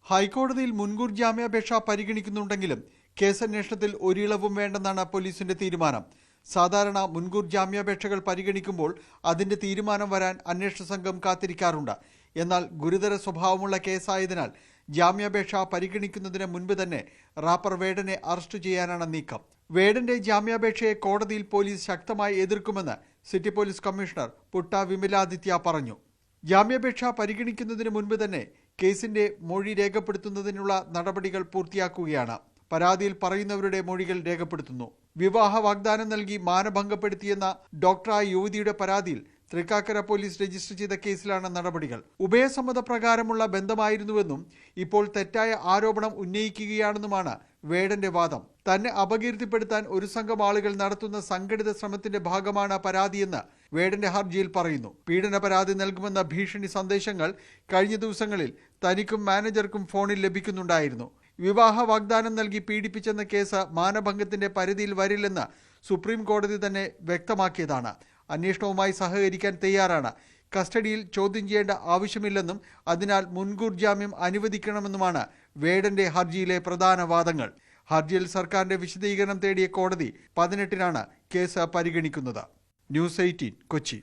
ഹൈക്കോടതിയിൽ മുൻകൂർ ജാമ്യാപേക്ഷ പരിഗണിക്കുന്നുണ്ടെങ്കിലും കേസന്വേഷണത്തിൽ ഒരിളവും വേണ്ടെന്നാണ് പോലീസിന്റെ തീരുമാനം. സാധാരണ മുൻകൂർ ജാമ്യാപേക്ഷകൾ പരിഗണിക്കുമ്പോൾ അതിന്റെ തീരുമാനം വരാൻ അന്വേഷണ സംഘം കാത്തിരിക്കാറുണ്ട്. എന്നാൽ ഗുരുതര സ്വഭാവമുള്ള കേസായതിനാൽ ജാമ്യാപേക്ഷ പരിഗണിക്കുന്നതിന് മുൻപ് തന്നെ റാപ്പർ വേടനെ അറസ്റ്റ് ചെയ്യാനാണ് നീക്കം. വേടന്റെ ജാമ്യാപേക്ഷയെ കോടതിയിൽ പോലീസ് ശക്തമായി എതിർക്കുമെന്ന് സിറ്റി പോലീസ് കമ്മീഷണർ പുട്ടാ വിമലാദിത്യ പറഞ്ഞു. ജാമ്യാപേക്ഷ പരിഗണിക്കുന്നതിന് മുൻപ് തന്നെ കേസിന്റെ മൊഴി രേഖപ്പെടുത്തുന്നതിനുള്ള നടപടികൾ പൂർത്തിയാക്കുകയാണ്. പരാതിയിൽ പറയുന്നവരുടെ മൊഴികൾ രേഖപ്പെടുത്തുന്നു. വിവാഹ വാഗ്ദാനം നൽകി മാനഭംഗപ്പെടുത്തിയെന്ന ഡോക്ടറായ യുവതിയുടെ പരാതിയിൽ തൃക്കാക്കര പോലീസ് രജിസ്റ്റർ ചെയ്ത കേസിലാണ് നടപടികൾ. ഉഭയസമ്മതപ്രകാരമുള്ള ബന്ധമായിരുന്നുവെന്നും ഇപ്പോൾ തെറ്റായ ആരോപണം ഉന്നയിക്കുകയാണെന്നുമാണ് വേടന്റെ വാദം. തന്നെ അപകീർത്തിപ്പെടുത്താൻ ഒരു സംഘം ആളുകൾ നടത്തുന്ന സംഘടിത ശ്രമത്തിന്റെ ഭാഗമാണ് പരാതിയെന്ന് വേടന്റെ ഹർജിയിൽ പറയുന്നു. പീഡന പരാതി നൽകുമെന്ന ഭീഷണി സന്ദേശങ്ങൾ കഴിഞ്ഞ ദിവസങ്ങളിൽ തനിക്കും മാനേജർക്കും ഫോണിൽ ലഭിക്കുന്നുണ്ടായിരുന്നു. വിവാഹ വാഗ്ദാനം നൽകി പീഡിപ്പിച്ചെന്ന കേസ് മാനഭംഗത്തിന്റെ പരിധിയിൽ വരില്ലെന്ന് സുപ്രീം കോടതി തന്നെ വ്യക്തമാക്കിയതാണ്. അന്വേഷണവുമായി സഹകരിക്കാൻ തയ്യാറാണ്. കസ്റ്റഡിയിൽ ചോദ്യം ചെയ്യേണ്ട ആവശ്യമില്ലെന്നും അതിനാൽ മുൻകൂർ ജാമ്യം അനുവദിക്കണമെന്നുമാണ് വേടന്റെ ഹർജിയിലെ പ്രധാന വാദങ്ങൾ. ഹർജിയിൽ സർക്കാരിന്റെ വിശദീകരണം തേടിയ കോടതി 18-നാണ് കേസ് പരിഗണിക്കുന്നത്. ന്യൂസ് 18 കൊച്ചി.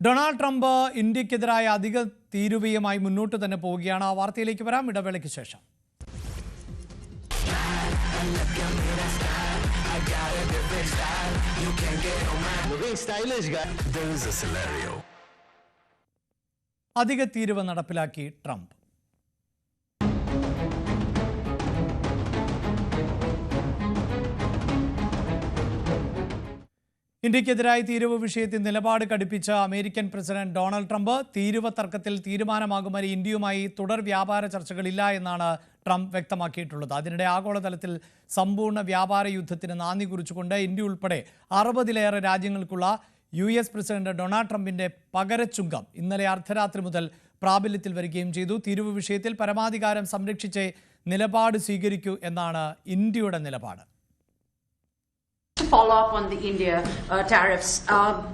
ഡൊണാൾഡ് ട്രംപ് ഇന്ത്യക്കെതിരായ അധിക തീരുവയുമായി മുന്നോട്ട് തന്നെ പോവുകയാണ്. ആ വാർത്തയിലേക്ക് വരാം ഇടവേളയ്ക്ക് ശേഷം. അധിക തീരുവ നടപ്പിലാക്കി ട്രംപ്. ഇന്ത്യക്കെതിരായി തീരുവ വിഷയത്തിൽ നിലപാട് കടുപ്പിച്ച അമേരിക്കൻ പ്രസിഡന്റ് ഡൊണാൾഡ് ട്രംപ് തീരുവ തർക്കത്തിൽ തീരുമാനമാകും വരെ ഇന്ത്യയുമായി തുടർ വ്യാപാര ചർച്ചകളില്ല എന്നാണ് ട്രംപ് വ്യക്തമാക്കിയിട്ടുള്ളത്. അതിനിടെ ആഗോളതലത്തിൽ സമ്പൂർണ്ണ വ്യാപാര യുദ്ധത്തിന് നാന്ദി കുറിച്ചുകൊണ്ട് ഇന്ത്യ ഉൾപ്പെടെ 60-ലേറെ രാജ്യങ്ങൾക്കുള്ള US പ്രസിഡന്റ് ഡൊണാൾഡ് ട്രംപിന്റെ പകരച്ചുങ്കം ഇന്നലെ അർദ്ധരാത്രി മുതൽ പ്രാബല്യത്തിൽ വരികയും ചെയ്തു. തീരുവ വിഷയത്തിൽ പരമാധികാരം സംരക്ഷിച്ച് നിലപാട് സ്വീകരിക്കൂ എന്നാണ് ഇന്ത്യയുടെ നിലപാട്. To follow up on the India tariffs,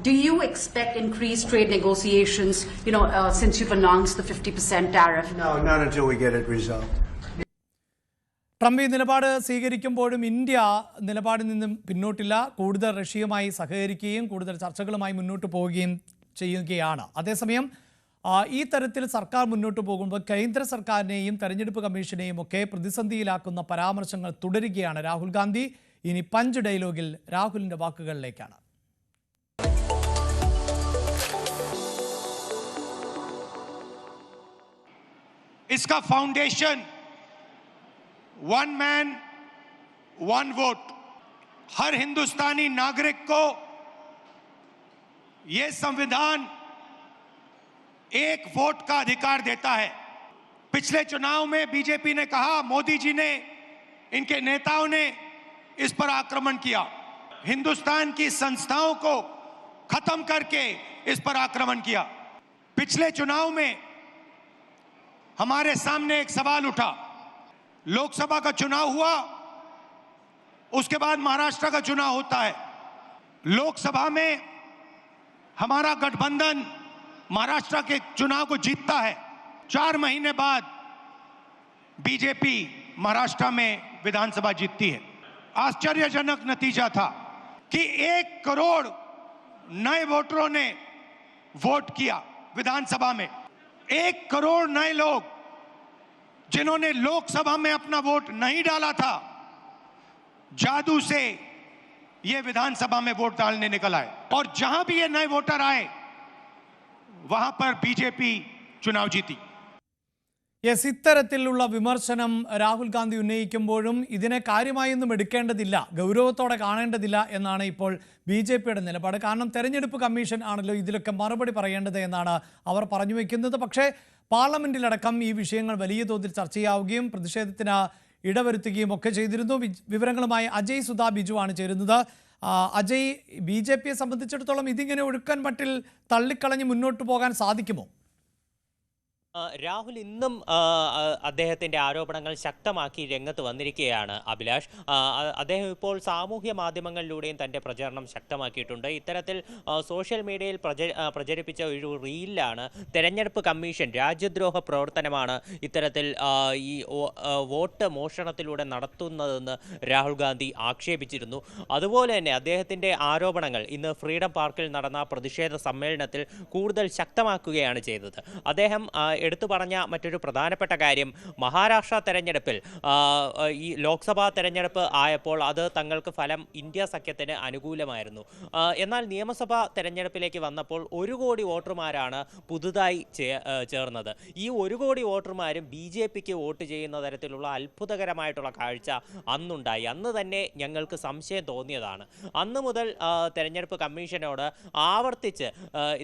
do you expect increased trade negotiations, since you've announced the 50% tariff? No, not until we get it resolved. Trump ഈ നിലപാട് സ്വീകരിക്കുമ്പോഴും ഇന്ത്യ നിലപാടിൽ നിന്നും പിന്നോട്ടില്ല. കൂടുതൽ റഷ്യയുമായി സഹകരിക്കുകയും കൂടുതൽ ചർച്ചകളുമായി മുന്നോട്ട് പോവുകയും ചെയ്യുകയാണ്. അതേസമയം ഈ തരത്തിൽ സർക്കാർ മുന്നോട്ട് പോകുമ്പോൾ കേന്ദ്ര സർക്കാരിനെയും തെരഞ്ഞെടുപ്പ് കമ്മീഷനെയും ഒക്കെ പ്രതിസന്ധിയിലാക്കുന്ന പരാമർശങ്ങൾ തുടരുകയാണ് രാഹുൽ ഗാന്ധി. ഇനി പഞ്ച് ഡയലോഗിൽ രാഹുലിന്റെ വാക്കുകളിലേക്കാണ്. इसका foundation one man one vote, हर हिंदुस्तानी नागरिक को यह संविधान एक वोट का अधिकार देता है. पिछले चुनाव में बीजेपी ने कहा, मोदी जी ने, इनके नेताओं ने इस पर आक्रमण किया. हिंदुस्तान की संस्थाओं को खत्म करके इस पर आक्रमण किया. पिछले चुनाव में हमारे सामने एक सवाल उठा. लोकसभा का चुनाव हुआ, उसके बाद महाराष्ट्र का चुनाव होता है. लोकसभा में हमारा गठबंधन महाराष्ट्र के चुनाव को जीतता है. 4 महीने बाद बीजेपी महाराष्ट्र में विधानसभा जीतती है. आश्चर्यजनक नतीजा था कि 1 करोड़ नए वोटरों ने वोट किया विधानसभा में. 1 करोड़ नए लोग जिन्होंने लोकसभा में अपना वोट नहीं डाला था, जादू से ये विधानसभा में वोट डालने निकल आए. और जहां भी ये नए वोटर आए, वहां पर बीजेपी चुनाव जीती. യെസ്, ഇത്തരത്തിലുള്ള വിമർശനം രാഹുൽ ഗാന്ധി ഉന്നയിക്കുമ്പോഴും ഇതിനെ കാര്യമായൊന്നും എടുക്കേണ്ടതില്ല, ഗൗരവത്തോടെ കാണേണ്ടതില്ല എന്നാണ് ഇപ്പോൾ BJPയുടെ നിലപാട്. കാരണം തെരഞ്ഞെടുപ്പ് കമ്മീഷൻ ആണല്ലോ ഇതിലൊക്കെ മറുപടി പറയേണ്ടത് എന്നാണ് അവർ പറഞ്ഞു വയ്ക്കുന്നത്. പക്ഷേ പാർലമെന്റിലടക്കം ഈ വിഷയങ്ങൾ വലിയ തോതിൽ ചർച്ചയാവുകയും പ്രതിഷേധത്തിന് ഇടവരുത്തുകയും ഒക്കെ ചെയ്തിരുന്നു. വിവരങ്ങളുമായി അജയ് സുധാ ബിജു ആണ് ചേരുന്നത്. അജയ്, BJPയെ സംബന്ധിച്ചിടത്തോളം ഇതിങ്ങനെ ഒഴുക്കൻ മട്ടിൽ തള്ളിക്കളഞ്ഞ് മുന്നോട്ട് പോകാൻ സാധിക്കുമോ? രാഹുൽ ഇന്നും അദ്ദേഹത്തിൻ്റെ ആരോപണങ്ങൾ ശക്തമാക്കി രംഗത്ത് വന്നിരിക്കുകയാണ് അഭിലാഷ്. അദ്ദേഹം ഇപ്പോൾ സാമൂഹ്യ മാധ്യമങ്ങളിലൂടെയും തൻ്റെ പ്രചരണം ശക്തമാക്കിയിട്ടുണ്ട്. ഇത്തരത്തിൽ സോഷ്യൽ മീഡിയയിൽ പ്രചരിപ്പിച്ച ഒരു റീലിലാണ് തെരഞ്ഞെടുപ്പ് കമ്മീഷൻ രാജ്യദ്രോഹ പ്രവർത്തനമാണ് ഇത്തരത്തിൽ ഈ വോട്ട് മോഷണത്തിലൂടെ നടത്തുന്നതെന്ന് രാഹുൽ ഗാന്ധി ആക്ഷേപിച്ചിരുന്നു. അതുപോലെ തന്നെ അദ്ദേഹത്തിൻ്റെ ആരോപണങ്ങൾ ഇന്ന് ഫ്രീഡം പാർക്കിൽ നടന്ന പ്രതിഷേധ സമ്മേളനത്തിൽ കൂടുതൽ ശക്തമാക്കുകയാണ് ചെയ്തത്. അദ്ദേഹം എടുത്തു പറഞ്ഞ മറ്റൊരു പ്രധാനപ്പെട്ട കാര്യം, മഹാരാഷ്ട്ര തെരഞ്ഞെടുപ്പിൽ ഈ ലോക്സഭാ തെരഞ്ഞെടുപ്പ് ആയപ്പോൾ അത് തങ്ങൾക്ക് ഫലം ഇന്ത്യ സഖ്യത്തിന് അനുകൂലമായിരുന്നു. എന്നാൽ നിയമസഭാ തെരഞ്ഞെടുപ്പിലേക്ക് വന്നപ്പോൾ 1 കോടി വോട്ടർമാരാണ് പുതുതായി ചേർന്നത്. ഈ 1 കോടി വോട്ടർമാരും BJPക്ക് വോട്ട് ചെയ്യുന്ന തരത്തിലുള്ള അത്ഭുതകരമായിട്ടുള്ള കാഴ്ച അന്നുണ്ടായി. അന്ന് തന്നെ ഞങ്ങൾക്ക് സംശയം തോന്നിയതാണ്. അന്ന് മുതൽ തെരഞ്ഞെടുപ്പ് കമ്മീഷനോട് ആവർത്തിച്ച്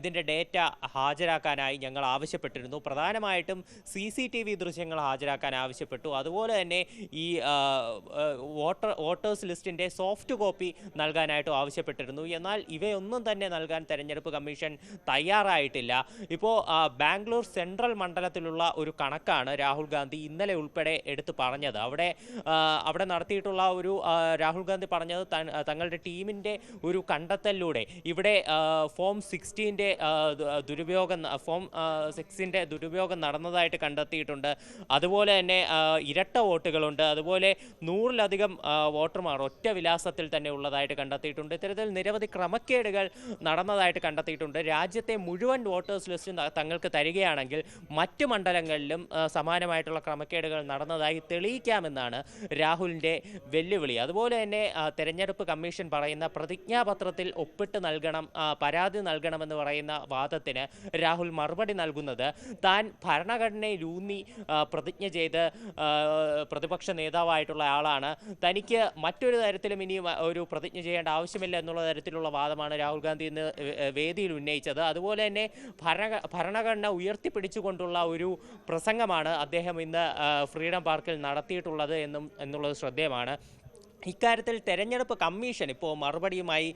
ഇതിൻ്റെ ഡേറ്റ ഹാജരാക്കാനായി ഞങ്ങൾ ആവശ്യപ്പെട്ടിരുന്നു. പ്രധാനമായിട്ടും CCTV ദൃശ്യങ്ങൾ ഹാജരാക്കാൻ ആവശ്യപ്പെട്ടു. അതുപോലെ തന്നെ ഈ വോട്ടേഴ്സ് ലിസ്റ്റിൻ്റെ സോഫ്റ്റ് കോപ്പി നൽകാനായിട്ടും ആവശ്യപ്പെട്ടിരുന്നു. എന്നാൽ ഇവയൊന്നും തന്നെ നൽകാൻ തെരഞ്ഞെടുപ്പ് കമ്മീഷൻ തയ്യാറായിട്ടില്ല. ഇപ്പോൾ ബാംഗ്ലൂർ സെൻട്രൽ മണ്ഡലത്തിലുള്ള ഒരു കണക്കാണ് രാഹുൽ ഗാന്ധി ഇന്നലെ ഉൾപ്പെടെ എടുത്തു പറഞ്ഞത്. അവിടെ നടത്തിയിട്ടുള്ള ഒരു രാഹുൽ ഗാന്ധി പറഞ്ഞത് തങ്ങളുടെ ടീമിൻ്റെ ഒരു കണ്ടെത്തലിലൂടെ ഇവിടെ ഫോം 6ൻ്റെ ദുരുപയോഗം നടന്നതായിട്ട് കണ്ടെത്തിയിട്ടുണ്ട്. അതുപോലെ തന്നെ ഇരട്ട വോട്ടുകളുണ്ട്. അതുപോലെ 100-ലധികം വോട്ടർമാർ ഒറ്റ വിലാസത്തിൽ തന്നെ ഉള്ളതായിട്ട് കണ്ടെത്തിയിട്ടുണ്ട്. ഇത്തരത്തിൽ നിരവധി ക്രമക്കേടുകൾ നടന്നതായിട്ട് കണ്ടെത്തിയിട്ടുണ്ട്. രാജ്യത്തെ മുഴുവൻ വോട്ടേഴ്സ് ലിസ്റ്റ് തങ്ങൾക്ക് തരികയാണെങ്കിൽ മറ്റ് മണ്ഡലങ്ങളിലും സമാനമായിട്ടുള്ള ക്രമക്കേടുകൾ നടന്നതായി തെളിയിക്കാമെന്നാണ് രാഹുലിൻ്റെ വെല്ലുവിളി. അതുപോലെ തന്നെ തെരഞ്ഞെടുപ്പ് കമ്മീഷൻ പറയുന്ന പ്രതിജ്ഞാപത്രത്തിൽ ഒപ്പിട്ട് നൽകണം, പരാതി നൽകണമെന്ന് പറയുന്ന വാദത്തിന് രാഹുൽ മറുപടി നൽകുന്നത് താൻ താൻ ഭരണഘടനയിലൂന്നി പ്രതിജ്ഞ ചെയ്ത് പ്രതിപക്ഷ നേതാവായിട്ടുള്ള ആളാണ്, തനിക്ക് മറ്റൊരു തരത്തിലും ഇനി ഒരു പ്രതിജ്ഞ ചെയ്യേണ്ട ആവശ്യമില്ല എന്നുള്ള തരത്തിലുള്ള വാദമാണ് രാഹുൽ ഗാന്ധി ഇന്ന് വേദിയിൽ ഉന്നയിച്ചത്. അതുപോലെ തന്നെ ഭരണഘടന ഉയർത്തിപ്പിടിച്ചുകൊണ്ടുള്ള ഒരു പ്രസംഗമാണ് അദ്ദേഹം ഇന്ന് ഫ്രീഡം പാർക്കിൽ നടത്തിയിട്ടുള്ളത് എന്നുള്ളത് ശ്രദ്ധേയമാണ്. ഇക്കാര്യത്തിൽ തെരഞ്ഞെടുപ്പ് കമ്മീഷൻ ഇപ്പോൾ മറുപടിയുമായി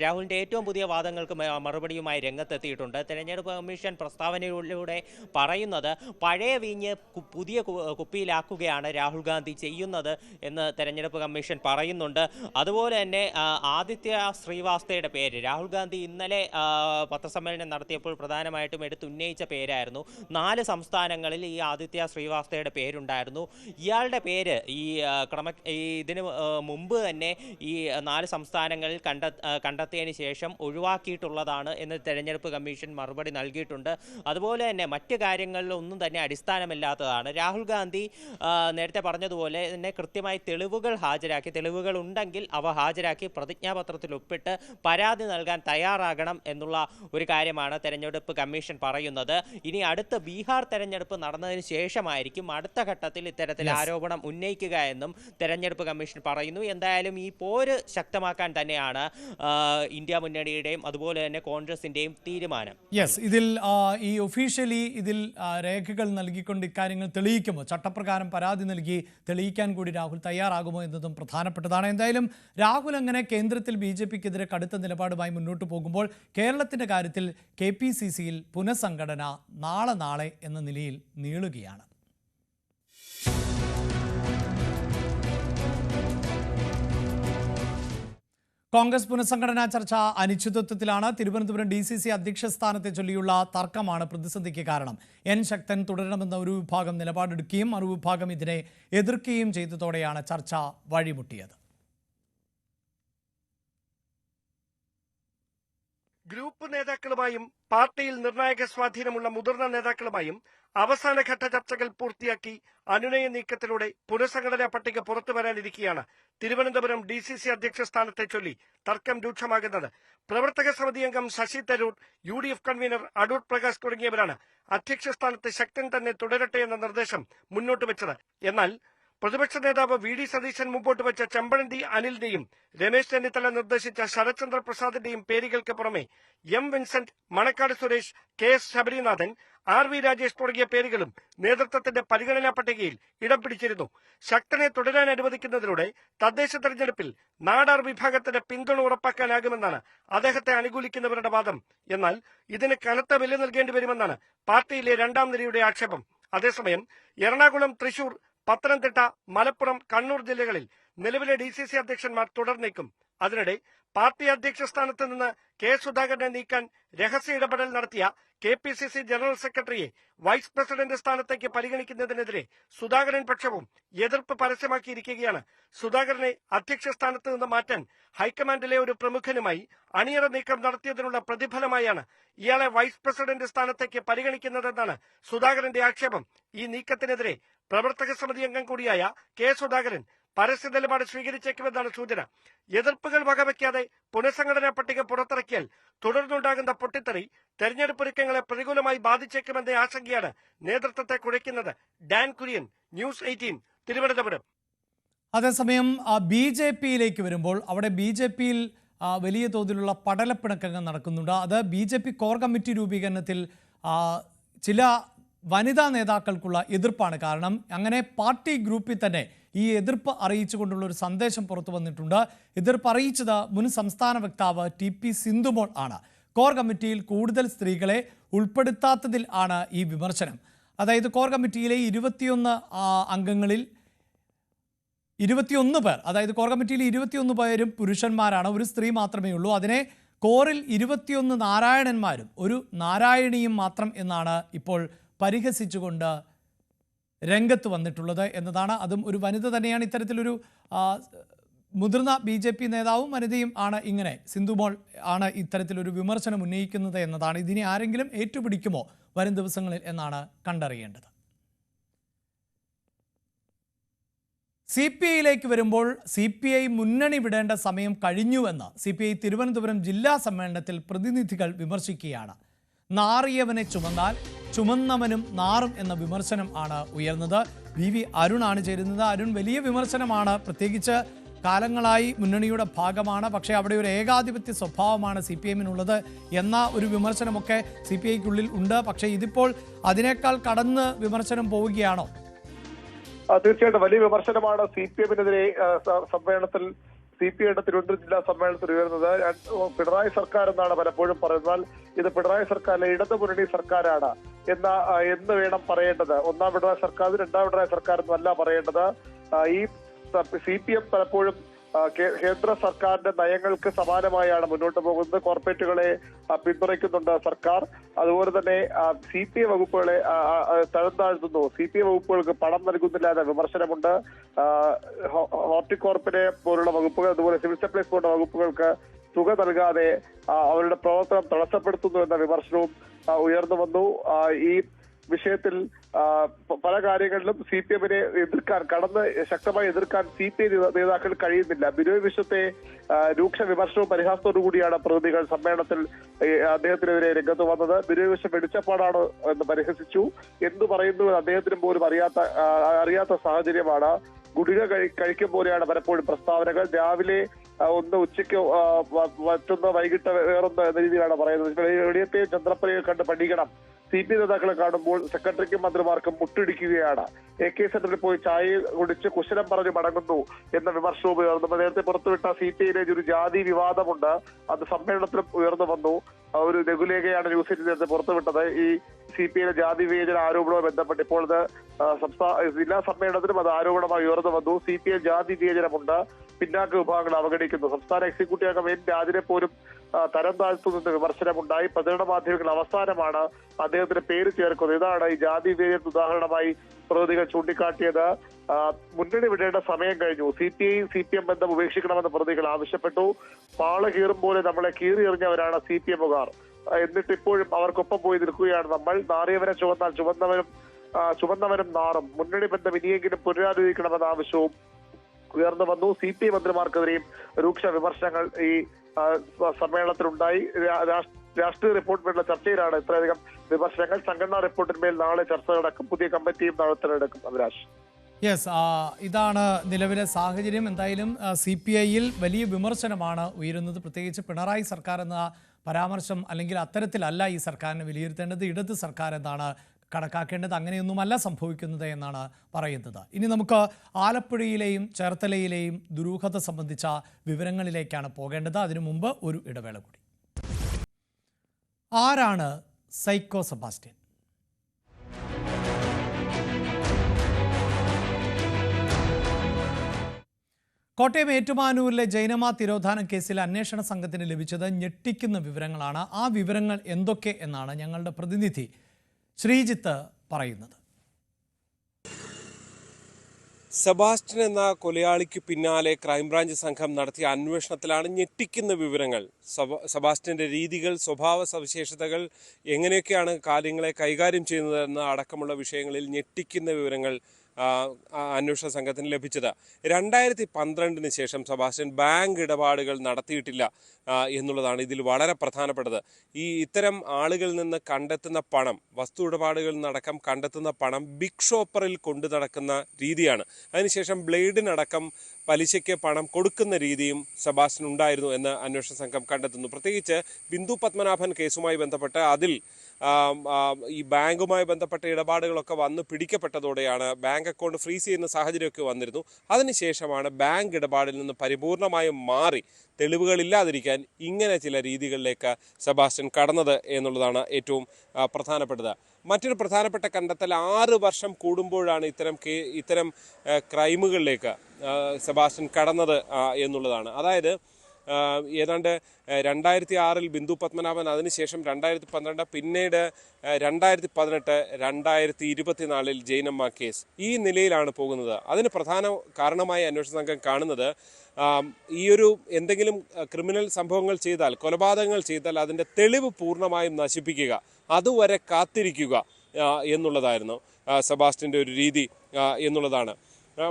രാഹുലിൻ്റെ ഏറ്റവും പുതിയ വാദങ്ങൾക്ക് മറുപടിയുമായി രംഗത്തെത്തിയിട്ടുണ്ട്. തെരഞ്ഞെടുപ്പ് കമ്മീഷൻ പ്രസ്താവനയിലൂടെ പറയുന്നത് പഴയ വീഞ്ഞ് പുതിയ കുപ്പിയിലാക്കുകയാണ് രാഹുൽ ഗാന്ധി ചെയ്യുന്നത് എന്ന് തെരഞ്ഞെടുപ്പ് കമ്മീഷൻ പറയുന്നുണ്ട്. അതുപോലെ തന്നെ ആദിത്യ ശ്രീവാസ്തവയുടെ പേര് രാഹുൽ ഗാന്ധി ഇന്നലെ പത്രസമ്മേളനം നടത്തിയപ്പോൾ പ്രധാനമായിട്ടും എടുത്തുന്നയിച്ച പേരായിരുന്നു. 4 സംസ്ഥാനങ്ങളിൽ ഈ ആദിത്യ ശ്രീവാസ്തവയുടെ പേരുണ്ടായിരുന്നു. ഇയാളുടെ പേര് ഇതിന് മുമ്പ് തന്നെ ഈ 4 സംസ്ഥാനങ്ങളിൽ കണ്ടെത്തിയതിന് ശേഷം ഒഴിവാക്കിയിട്ടുള്ളതാണ് എന്ന് തെരഞ്ഞെടുപ്പ് കമ്മീഷൻ മറുപടി നൽകിയിട്ടുണ്ട്. അതുപോലെ തന്നെ മറ്റ് കാര്യങ്ങളിലൊന്നും തന്നെ അടിസ്ഥാനമില്ലാത്തതാണ്. രാഹുൽ ഗാന്ധി നേരത്തെ പറഞ്ഞതുപോലെ തന്നെ കൃത്യമായി തെളിവുകൾ ഉണ്ടെങ്കിൽ അവ ഹാജരാക്കി പ്രതിജ്ഞാപത്രത്തിൽ ഒപ്പിട്ട് പരാതി നൽകാൻ തയ്യാറാകണം എന്നുള്ള ഒരു കാര്യമാണ് തെരഞ്ഞെടുപ്പ് കമ്മീഷൻ പറയുന്നത്. ഇനി അടുത്ത ബീഹാർ തെരഞ്ഞെടുപ്പ് നടന്നതിന് ശേഷമായിരിക്കും അടുത്ത ഘട്ടത്തിൽ ഇത്തരത്തിൽ ആരോപണം ഉന്നയിക്കുക എന്നും തെരഞ്ഞെടുപ്പ് കമ്മീഷൻ പറയുന്നു. എന്തായാലും ഈ പോര് ശക്തമാക്കാൻ തന്നെയാണ് ഇന്ത്യ മുന്നണിയുടെയും അതുപോലെ തന്നെ കോൺഗ്രസിന്റെയും തീരുമാനം. ഇതിൽ ഈ ഒഫീഷ്യലി ഇതിൽ രേഖകൾ നൽകിക്കൊണ്ട് ഇക്കാര്യങ്ങൾ തെളിയിക്കുമോ, ചട്ടപ്രകാരം പരാതി നൽകി തെളിയിക്കാൻ കൂടി രാഹുൽ തയ്യാറാകുമോ എന്നതും പ്രധാനപ്പെട്ടതാണ്. എന്തായാലും രാഹുൽ അങ്ങനെ കേന്ദ്രത്തിൽ BJPക്കെതിരെ കടുത്ത നിലപാടുമായി മുന്നോട്ട് പോകുമ്പോൾ കേരളത്തിന്റെ കാര്യത്തിൽ KPCCയിൽ പുനഃസംഘടന നാളെ എന്ന നിലയിൽ നീളുകയാണ്. കോൺഗ്രസ് പുനഃസംഘടനാ ചർച്ച അനിശ്ചിതത്വത്തിലാണ്. തിരുവനന്തപുരം DCC അധ്യക്ഷ സ്ഥാനത്തെ ചൊല്ലിയുള്ള തർക്കമാണ് പ്രതിസന്ധിക്ക് കാരണം. N ശക്തൻ തുടരണമെന്ന ഒരു വിഭാഗം നിലപാടെടുക്കുകയും മറുവിഭാഗം ഇതിനെ എതിർക്കുകയും ചെയ്തതോടെയാണ് ചർച്ച വഴിമുട്ടിയത്. ഗ്രൂപ്പ് നേതാക്കളുമായും പാർട്ടിയിൽ നിർണായക സ്വാധീനമുള്ള മുതിർന്ന നേതാക്കളുമായും അവസാനഘട്ട ചർച്ചകൾ പൂർത്തിയാക്കി അനുനയ നീക്കത്തിലൂടെ പുനഃസംഘടനാ പട്ടിക പുറത്തുവരാനിരിക്കെയാണ് തിരുവനന്തപുരം DCC അധ്യക്ഷ സ്ഥാനത്തെ ചൊല്ലി തർക്കം രൂക്ഷമാകുന്നത്. പ്രവർത്തക സമിതി അംഗം ശശി തരൂർ, UDF കൺവീനർ അടൂർ പ്രകാശ് തുടങ്ങിയവരാണ് അധ്യക്ഷ സ്ഥാനത്ത് ശക്തൻ തന്നെ തുടരട്ടെ എന്ന നിർദ്ദേശം മുന്നോട്ട് വെച്ചത്. എന്നാൽ പ്രതിപക്ഷ നേതാവ് VD സതീശൻ മുമ്പോട്ട് വെച്ച ചെമ്പഴന്തി അനിലിന്റെയും രമേശ് ചെന്നിത്തല നിർദ്ദേശിച്ച ശരത്ചന്ദ്ര പ്രസാദിന്റെയും പേരുകൾക്ക് പുറമെ M Vincent, Manacaud Suresh, KS Sabarinathan, RV Rajesh തുടങ്ങിയ പേരുകളും നേതൃത്വത്തിന്റെ പരിഗണനാ പട്ടികയിൽ ഇടം പിടിച്ചിരുന്നു. ശക്തനെ തുടരാൻ അനുവദിക്കുന്നതിലൂടെ തദ്ദേശ തെരഞ്ഞെടുപ്പിൽ നാടാർ വിഭാഗത്തിന്റെ പിന്തുണ ഉറപ്പാക്കാനാകുമെന്നാണ് അദ്ദേഹത്തെ അനുകൂലിക്കുന്നവരുടെ വാദം. എന്നാൽ ഇതിന് കനത്ത വില നൽകേണ്ടി വരുമെന്നാണ് പാർട്ടിയിലെ രണ്ടാം നിരയുടെ ആക്ഷേപം. അതേസമയം എറണാകുളം, തൃശൂർ, പത്തനംതിട്ട, മലപ്പുറം, കണ്ണൂർ ജില്ലകളിൽ നിലവിലെ DCC അധ്യക്ഷന്മാർ തുടർന്നേക്കും. അതിനിടെ പാർട്ടി അധ്യക്ഷ സ്ഥാനത്ത് നിന്ന് K സുധാകരനെ നീക്കാൻ രഹസ്യ ഇടപെടൽ നടത്തിയ KPCC ജനറൽ സെക്രട്ടറിയെ വൈസ് പ്രസിഡന്റ് സ്ഥാനത്തേക്ക് പരിഗണിക്കുന്നതിനെതിരെ സുധാകരൻ പക്ഷവും എതിർപ്പ് പരസ്യമാക്കിയിരിക്കുകയാണ്. സുധാകരനെ അധ്യക്ഷ സ്ഥാനത്ത് നിന്ന് മാറ്റാൻ ഹൈക്കമാൻഡിലെ ഒരു പ്രമുഖനുമായി അണിയറ നീക്കം നടത്തിയതിനുള്ള പ്രതിഫലമായാണ് ഇയാളെ വൈസ് പ്രസിഡന്റ് സ്ഥാനത്തേക്ക് പരിഗണിക്കുന്നതെന്നാണ് സുധാകരന്റെ ആക്ഷേപം. ഈ നീക്കത്തിനെതിരെ പ്രവർത്തക സമിതി അംഗം കൂടിയായ K സുധാകരൻ പരസ്യ നിലപാട് സ്വീകരിച്ചേക്കുമെന്നാണ് സൂചന. എതിർപ്പുകൾ വകവയ്ക്കാതെ പുനഃസംഘടനാ പട്ടിക പുറത്തിറക്കിയാൽ തുടർന്നുണ്ടാകുന്ന പൊട്ടിത്തെറി തെരഞ്ഞെടുപ്പ് ഒരുക്കങ്ങളെ പ്രതികൂലമായി ബാധിച്ചേക്കുമെന്ന ആശങ്കയാണ് നേതൃത്വത്തെ കുഴയ്ക്കുന്നത്. Dan Kurian, News 18, Thiruvananthapuram. അതേസമയം BJPയിലേക്ക് വരുമ്പോൾ അവിടെ BJPയിൽ വലിയ തോതിലുള്ള പടലപ്പിണക്കങ്ങൾ നടക്കുന്നുണ്ട്. അത് BJP കോർ കമ്മിറ്റി രൂപീകരണത്തിൽ ചില വനിതാ നേതാക്കൾക്കുള്ള എതിർപ്പാണ് കാരണം. അങ്ങനെ പാർട്ടി ഗ്രൂപ്പിൽ തന്നെ ഈ എതിർപ്പ് അറിയിച്ചുകൊണ്ടുള്ള ഒരു സന്ദേശം പുറത്തു വന്നിട്ടുണ്ട്. എതിർപ്പ് അറിയിച്ചത് മുൻ സംസ്ഥാന വക്താവ് TP സിന്ധുമോൾ ആണ്. കോർ കമ്മിറ്റിയിൽ കൂടുതൽ സ്ത്രീകളെ ഉൾപ്പെടുത്താത്തതിൽ ആണ് ഈ വിമർശനം. അതായത് കോർ കമ്മിറ്റിയിലെ 21 അംഗങ്ങളിൽ 21 പേർ, അതായത് കോർ കമ്മിറ്റിയിൽ 21 പേരും പുരുഷന്മാരാണ്, ഒരു സ്ത്രീ മാത്രമേ ഉള്ളൂ. അതിനെ കോറിൽ 21 നാരായണന്മാരും ഒരു നാരായണിയും മാത്രം എന്നാണ് ഇപ്പോൾ പരിഹസിച്ചുകൊണ്ട് രംഗത്ത് വന്നിട്ടുള്ളത് എന്നതാണ്. അതും ഒരു വനിത തന്നെയാണ്. ഇത്തരത്തിലൊരു മുതിർന്ന BJP നേതാവും വനിതയും ആണ് ഇങ്ങനെ, സിന്ധുമോൾ ആണ് ഇത്തരത്തിലൊരു വിമർശനം ഉന്നയിക്കുന്നത് എന്നതാണ്. ഇതിനെ ആരെങ്കിലും ഏറ്റുപിടിക്കുമോ വരും ദിവസങ്ങളിൽ എന്നാണ് കണ്ടറിയേണ്ടത്. CPIയിലേക്ക് വരുമ്പോൾ CPI മുന്നണി വിടേണ്ട സമയം കഴിഞ്ഞുവെന്ന് CPI തിരുവനന്തപുരം ജില്ലാ സമ്മേളനത്തിൽ പ്രതിനിധികൾ വിമർശിക്കുകയാണ്. നാറിയവനെ ചുമന്നാൽ ചുമന്നവനും നാറും എന്ന വിമർശനം ആണ് ഉയർന്നത്. വി അരുൺ ആണ് ചേരുന്നത്. അരുൺ, വലിയ വിമർശനമാണ്, പ്രത്യേകിച്ച് കാലങ്ങളായി മുന്നണിയുടെ ഭാഗമാണ്, പക്ഷേ അവിടെ ഒരു ഏകാധിപത്യ സ്വഭാവമാണ് CPM-നുള്ളത് എന്ന ഒരു വിമർശനമൊക്കെ CPI-ക്കുള്ളിൽ ഉണ്ട്. പക്ഷേ ഇതിപ്പോൾ അതിനേക്കാൾ കടന്ന് വിമർശനം പോവുകയാണോ? തീർച്ചയായിട്ടും വലിയ വിമർശനമാണ് CPM-നെതിരെ സമ്മേളനത്തിൽ CPI-യുടെ തിരുവനന്തപുരം ജില്ലാ സമ്മേളനത്തിൽ ഉയർന്നത്. പിണറായി സർക്കാർ എന്നാണ് പലപ്പോഴും പറയുന്നത്. ഇത് പിണറായി സർക്കാരിലെ ഇടതു മുന്നണി സർക്കാരാണ് എന്ന് വേണം പറയേണ്ടത്. ഒന്നാം പിണറായി സർക്കാർ, രണ്ടാം പിണറായി സർക്കാർ എന്നല്ല പറയേണ്ടത്. ഈ CPM പലപ്പോഴും കേന്ദ്ര സർക്കാരിന്റെ നയങ്ങൾക്ക് സമാനമായാണ് മുന്നോട്ട് പോകുന്നത്. കോർപ്പറേറ്റുകളെ പിന്തുണയ്ക്കുന്നുണ്ട് സർക്കാർ. അതുപോലെ തന്നെ CPI വകുപ്പുകളെ തഴந்தாഴ്ത്തുന്നു. CPI വകുപ്പുകൾക്ക് പണം നൽകുന്നില്ല എന്ന വിമർശനമുണ്ട്. ഹോർട്ടികോർപ്പിനെ പോലുള്ള വകുപ്പുകൾ, അതുപോലെ സിവിൽ സപ്ലൈസ് പോലുള്ള വകുപ്പുകൾക്ക് തുക നൽകാതെ അവരുടെ പ്രവർത്തനം തടസ്സപ്പെടുത്തുന്നു എന്ന വിമർശനവും ഉയർന്നു വന്നു. ഈ വിഷയത്തിൽ പല കാര്യങ്ങളിലും CPM-നെ ശക്തമായി എതിർക്കാൻ CPI നേതാക്കൾ കഴിയുന്നില്ല. ബിനോയ് വിശ്വത്തെ രൂക്ഷ വിമർശനവും പരിഹാസത്തോടു കൂടിയാണ് പ്രതിനിധികൾ സമ്മേളനത്തിൽ അദ്ദേഹത്തിനെതിരെ രംഗത്ത് വന്നത്. ബിനോയ് വിശ്വം വെടിച്ചപ്പാടാണ് എന്ന് പരിഹസിച്ചു. എന്തു പറയുന്നു അദ്ദേഹത്തിനും പോലും അറിയാത്ത സാഹചര്യമാണ്. ഗുളിക കഴിക്കും പോലെയാണ് പലപ്പോഴും പ്രസ്താവനകൾ. രാവിലെ ഒന്ന്, ഉച്ചയ്ക്ക് മറ്റൊന്ന്, വൈകിട്ട് വേറൊന്ന് എന്ന രീതിയിലാണ് പറയുന്നത്. വെളിയത്തെയും ചന്ദ്രപ്പനെയും കണ്ട് പഠിക്കണം. CPI നേതാക്കളെ കാണുമ്പോൾ സെക്രട്ടറിക്കും മന്ത്രിമാർക്കും മുട്ടിടിക്കുകയാണ്. AK സെന്ററിൽ പോയി ചായ കുടിച്ച് കുശലം പറഞ്ഞ് മടങ്ങുന്നു എന്ന വിമർശനവും ഉയർന്നു. നേരത്തെ പുറത്തുവിട്ട CPI-യിലെ ഒരു ജാതി വിവാദമുണ്ട്. അത് സമ്മേളനത്തിലും ഉയർന്നു വന്നു. ഒരു ലഘുലേഖയാണ് ന്യൂസ് 18 നേരത്തെ പുറത്തുവിട്ടത്. ഈ CPI-യിലെ ജാതി വിവേചന ആരോപണവുമായി ബന്ധപ്പെട്ട് ഇപ്പോൾ അത് ജില്ലാ സമ്മേളനത്തിലും അത് ആരോപണമായി ഉയർന്നു വന്നു. CPI ജാതി വിവേചനമുണ്ട്, പിന്നാക്ക വിഭാഗങ്ങൾ അവഗണിക്കുന്നു. സംസ്ഥാന എക്സിക്യൂട്ടീവ് അംഗം N രാജനെ പോലും തരം താഴ്ത്തുന്ന വിമർശനമുണ്ടായി. പ്രചരണ മാധ്യമങ്ങൾ അവസാനമാണ് അദ്ദേഹത്തിന്റെ പേര് ചേർക്കുന്നത്. ഇതാണ് ഈ ജാതി വിവേചന ഉദാഹരണമായി പ്രതിനിധികൾ ചൂണ്ടിക്കാട്ടിയത്. മുന്നണി വിടേണ്ട സമയം കഴിഞ്ഞു. CPI-CPM ബന്ധം ഉപേക്ഷിക്കണമെന്ന് പ്രതിനിധികൾ ആവശ്യപ്പെട്ടു. പാള കീറും പോലെ നമ്മളെ കീറി എറിഞ്ഞവരാണ് CPM-കാർ. എന്നിട്ട് ഇപ്പോഴും അവർക്കൊപ്പം പോയി നിൽക്കുകയാണ് നമ്മൾ. നാറിയവരെ ചുവന്നാൽ ചുവന്നവനും നാറും. മുന്നണി ബന്ധം ഇനിയെങ്കിലും പുനരാലോചിക്കണമെന്ന ആവശ്യവും ഉയർന്നു വന്നു. CPI മന്ത്രിമാർക്കെതിരെയും രൂക്ഷ വിമർശനങ്ങൾ ഈ സമ്മേളനത്തിലുണ്ടായി. രാഷ്ട്രീയ റിപ്പോർട്ടിന്മേലുള്ള ചർച്ചയിലാണ് ഇത്രയധികം വിമർശനങ്ങൾ. സംഘടനാ റിപ്പോർട്ടിന്മേൽ നാളെ ചർച്ച നടക്കും. പുതിയ കമ്മിറ്റിയും നാളെ തിരഞ്ഞെടുക്കും. അഭിലാഷ്, ഇതാണ് നിലവിലെ സാഹചര്യം. എന്തായാലും CPI-യിൽ വലിയ വിമർശനമാണ് ഉയരുന്നത്. പ്രത്യേകിച്ച് പിണറായി സർക്കാർ എന്ന പരാമർശം, അല്ലെങ്കിൽ അത്തരത്തിലല്ല ഈ സർക്കാരിനെ വിലയിരുത്തേണ്ടത്, ഇടത് സർക്കാർ എന്നാണ് കണക്കാക്കേണ്ടത്. അങ്ങനെയൊന്നുമല്ല സംഭവിക്കുന്നത് എന്നാണ് പറയുന്നത്. ഇനി നമുക്ക് ആലപ്പുഴയിലെയും ചേർത്തലയിലെയും ദുരൂഹത സംബന്ധിച്ച വിവരങ്ങളിലേക്കാണ് പോകേണ്ടത്. അതിനു മുമ്പ് ഒരു ഇടവേള കൂടി. ആരാണ് സൈക്കോ സെബാസ്റ്റ്യൻ? കോട്ടയം ഏറ്റുമാനൂരിലെ ജൈനമ തിരോധാന കേസിൽ അന്വേഷണ സംഘത്തിന് ലഭിച്ചത് ഞെട്ടിക്കുന്ന വിവരങ്ങളാണ്. ആ വിവരങ്ങൾ എന്തൊക്കെ എന്നാണ് ഞങ്ങളുടെ പ്രതിനിധി ശ്രീജിത്ത് പറയുന്നത്. സെബാസ്റ്റ്യൻ എന്ന കൊലയാളിക്ക് പിന്നാലെ ക്രൈംബ്രാഞ്ച് സംഘം നടത്തിയ അന്വേഷണത്തിലാണ് ഞെട്ടിക്കുന്ന വിവരങ്ങൾ. സെബാസ്റ്റ്യന്റെ രീതികൾ, സ്വഭാവ സവിശേഷതകൾ, എങ്ങനെയൊക്കെയാണ് കാര്യങ്ങളെ കൈകാര്യം ചെയ്യുന്നതെന്ന അടക്കമുള്ള വിഷയങ്ങളിൽ ഞെട്ടിക്കുന്ന വിവരങ്ങൾ അന്വേഷണ സംഘത്തിന് ലഭിച്ചത്. 2012 ശേഷം സെബാസ്റ്റ്യൻ ബാങ്ക് ഇടപാടുകൾ നടത്തിയിട്ടില്ല എന്നുള്ളതാണ് ഇതിൽ വളരെ പ്രധാനപ്പെട്ടത്. ഇത്തരം ആളുകളിൽ നിന്ന് കണ്ടെത്തുന്ന പണം, വസ്തു ഇടപാടുകളിൽ നിന്നടക്കം കണ്ടെത്തുന്ന പണം ബിഗ് ഷോപ്പറിൽ കൊണ്ടു നടക്കുന്ന രീതിയാണ്. അതിനുശേഷം ബ്ലേഡിനടക്കം പലിശയ്ക്ക് പണം കൊടുക്കുന്ന രീതിയും സെബാസ്റ്റ്യൻ ഉണ്ടായിരുന്നു എന്ന് അന്വേഷണ സംഘം കണ്ടെത്തുന്നു. പ്രത്യേകിച്ച് ബിന്ദു പത്മനാഭൻ കേസുമായി ബന്ധപ്പെട്ട് അതിൽ ഈ ബാങ്കുമായി ബന്ധപ്പെട്ട ഇടപാടുകളൊക്കെ വന്ന് പിടിക്കപ്പെട്ടതോടെയാണ് ബാങ്ക് അക്കൗണ്ട് ഫ്രീസ് ചെയ്യുന്ന സാഹചര്യമൊക്കെ വന്നിരുന്നു. അതിനുശേഷമാണ് ബാങ്ക് ഇടപാടിൽ നിന്ന് പരിപൂർണമായും മാറി തെളിവുകളില്ലാതിരിക്കാൻ ഇങ്ങനെ ചില രീതികളിലേക്ക് സെബാസ്റ്റ്യൻ കടന്നത് എന്നുള്ളതാണ് ഏറ്റവും പ്രധാനപ്പെട്ടത്. മറ്റൊരു പ്രധാനപ്പെട്ട കണ്ടെത്തൽ 6 വർഷം കൂടുമ്പോഴാണ് ഇത്തരം ക്രൈമുകളിലേക്ക് സെബാസ്റ്റ്യൻ കടന്നത് എന്നുള്ളതാണ്. അതായത് ഏതാണ്ട് 2006 ബിന്ദു പത്മനാഭൻ, അതിനുശേഷം 2012, പിന്നീട് 2018, 2024 ജൈനമ്മ കേസ്. ഈ നിലയിലാണ് പോകുന്നത്. അതിന് പ്രധാന കാരണമായി അന്വേഷണ സംഘം കാണുന്നത് എന്തെങ്കിലും ക്രിമിനൽ സംഭവങ്ങൾ ചെയ്താൽ, കൊലപാതകങ്ങൾ ചെയ്താൽ അതിൻ്റെ തെളിവ് പൂർണ്ണമായും നശിപ്പിക്കുക, അതുവരെ കാത്തിരിക്കുക എന്നുള്ളതായിരുന്നു സെബാസ്റ്റ്യൻ്റെ ഒരു രീതി എന്നുള്ളതാണ്.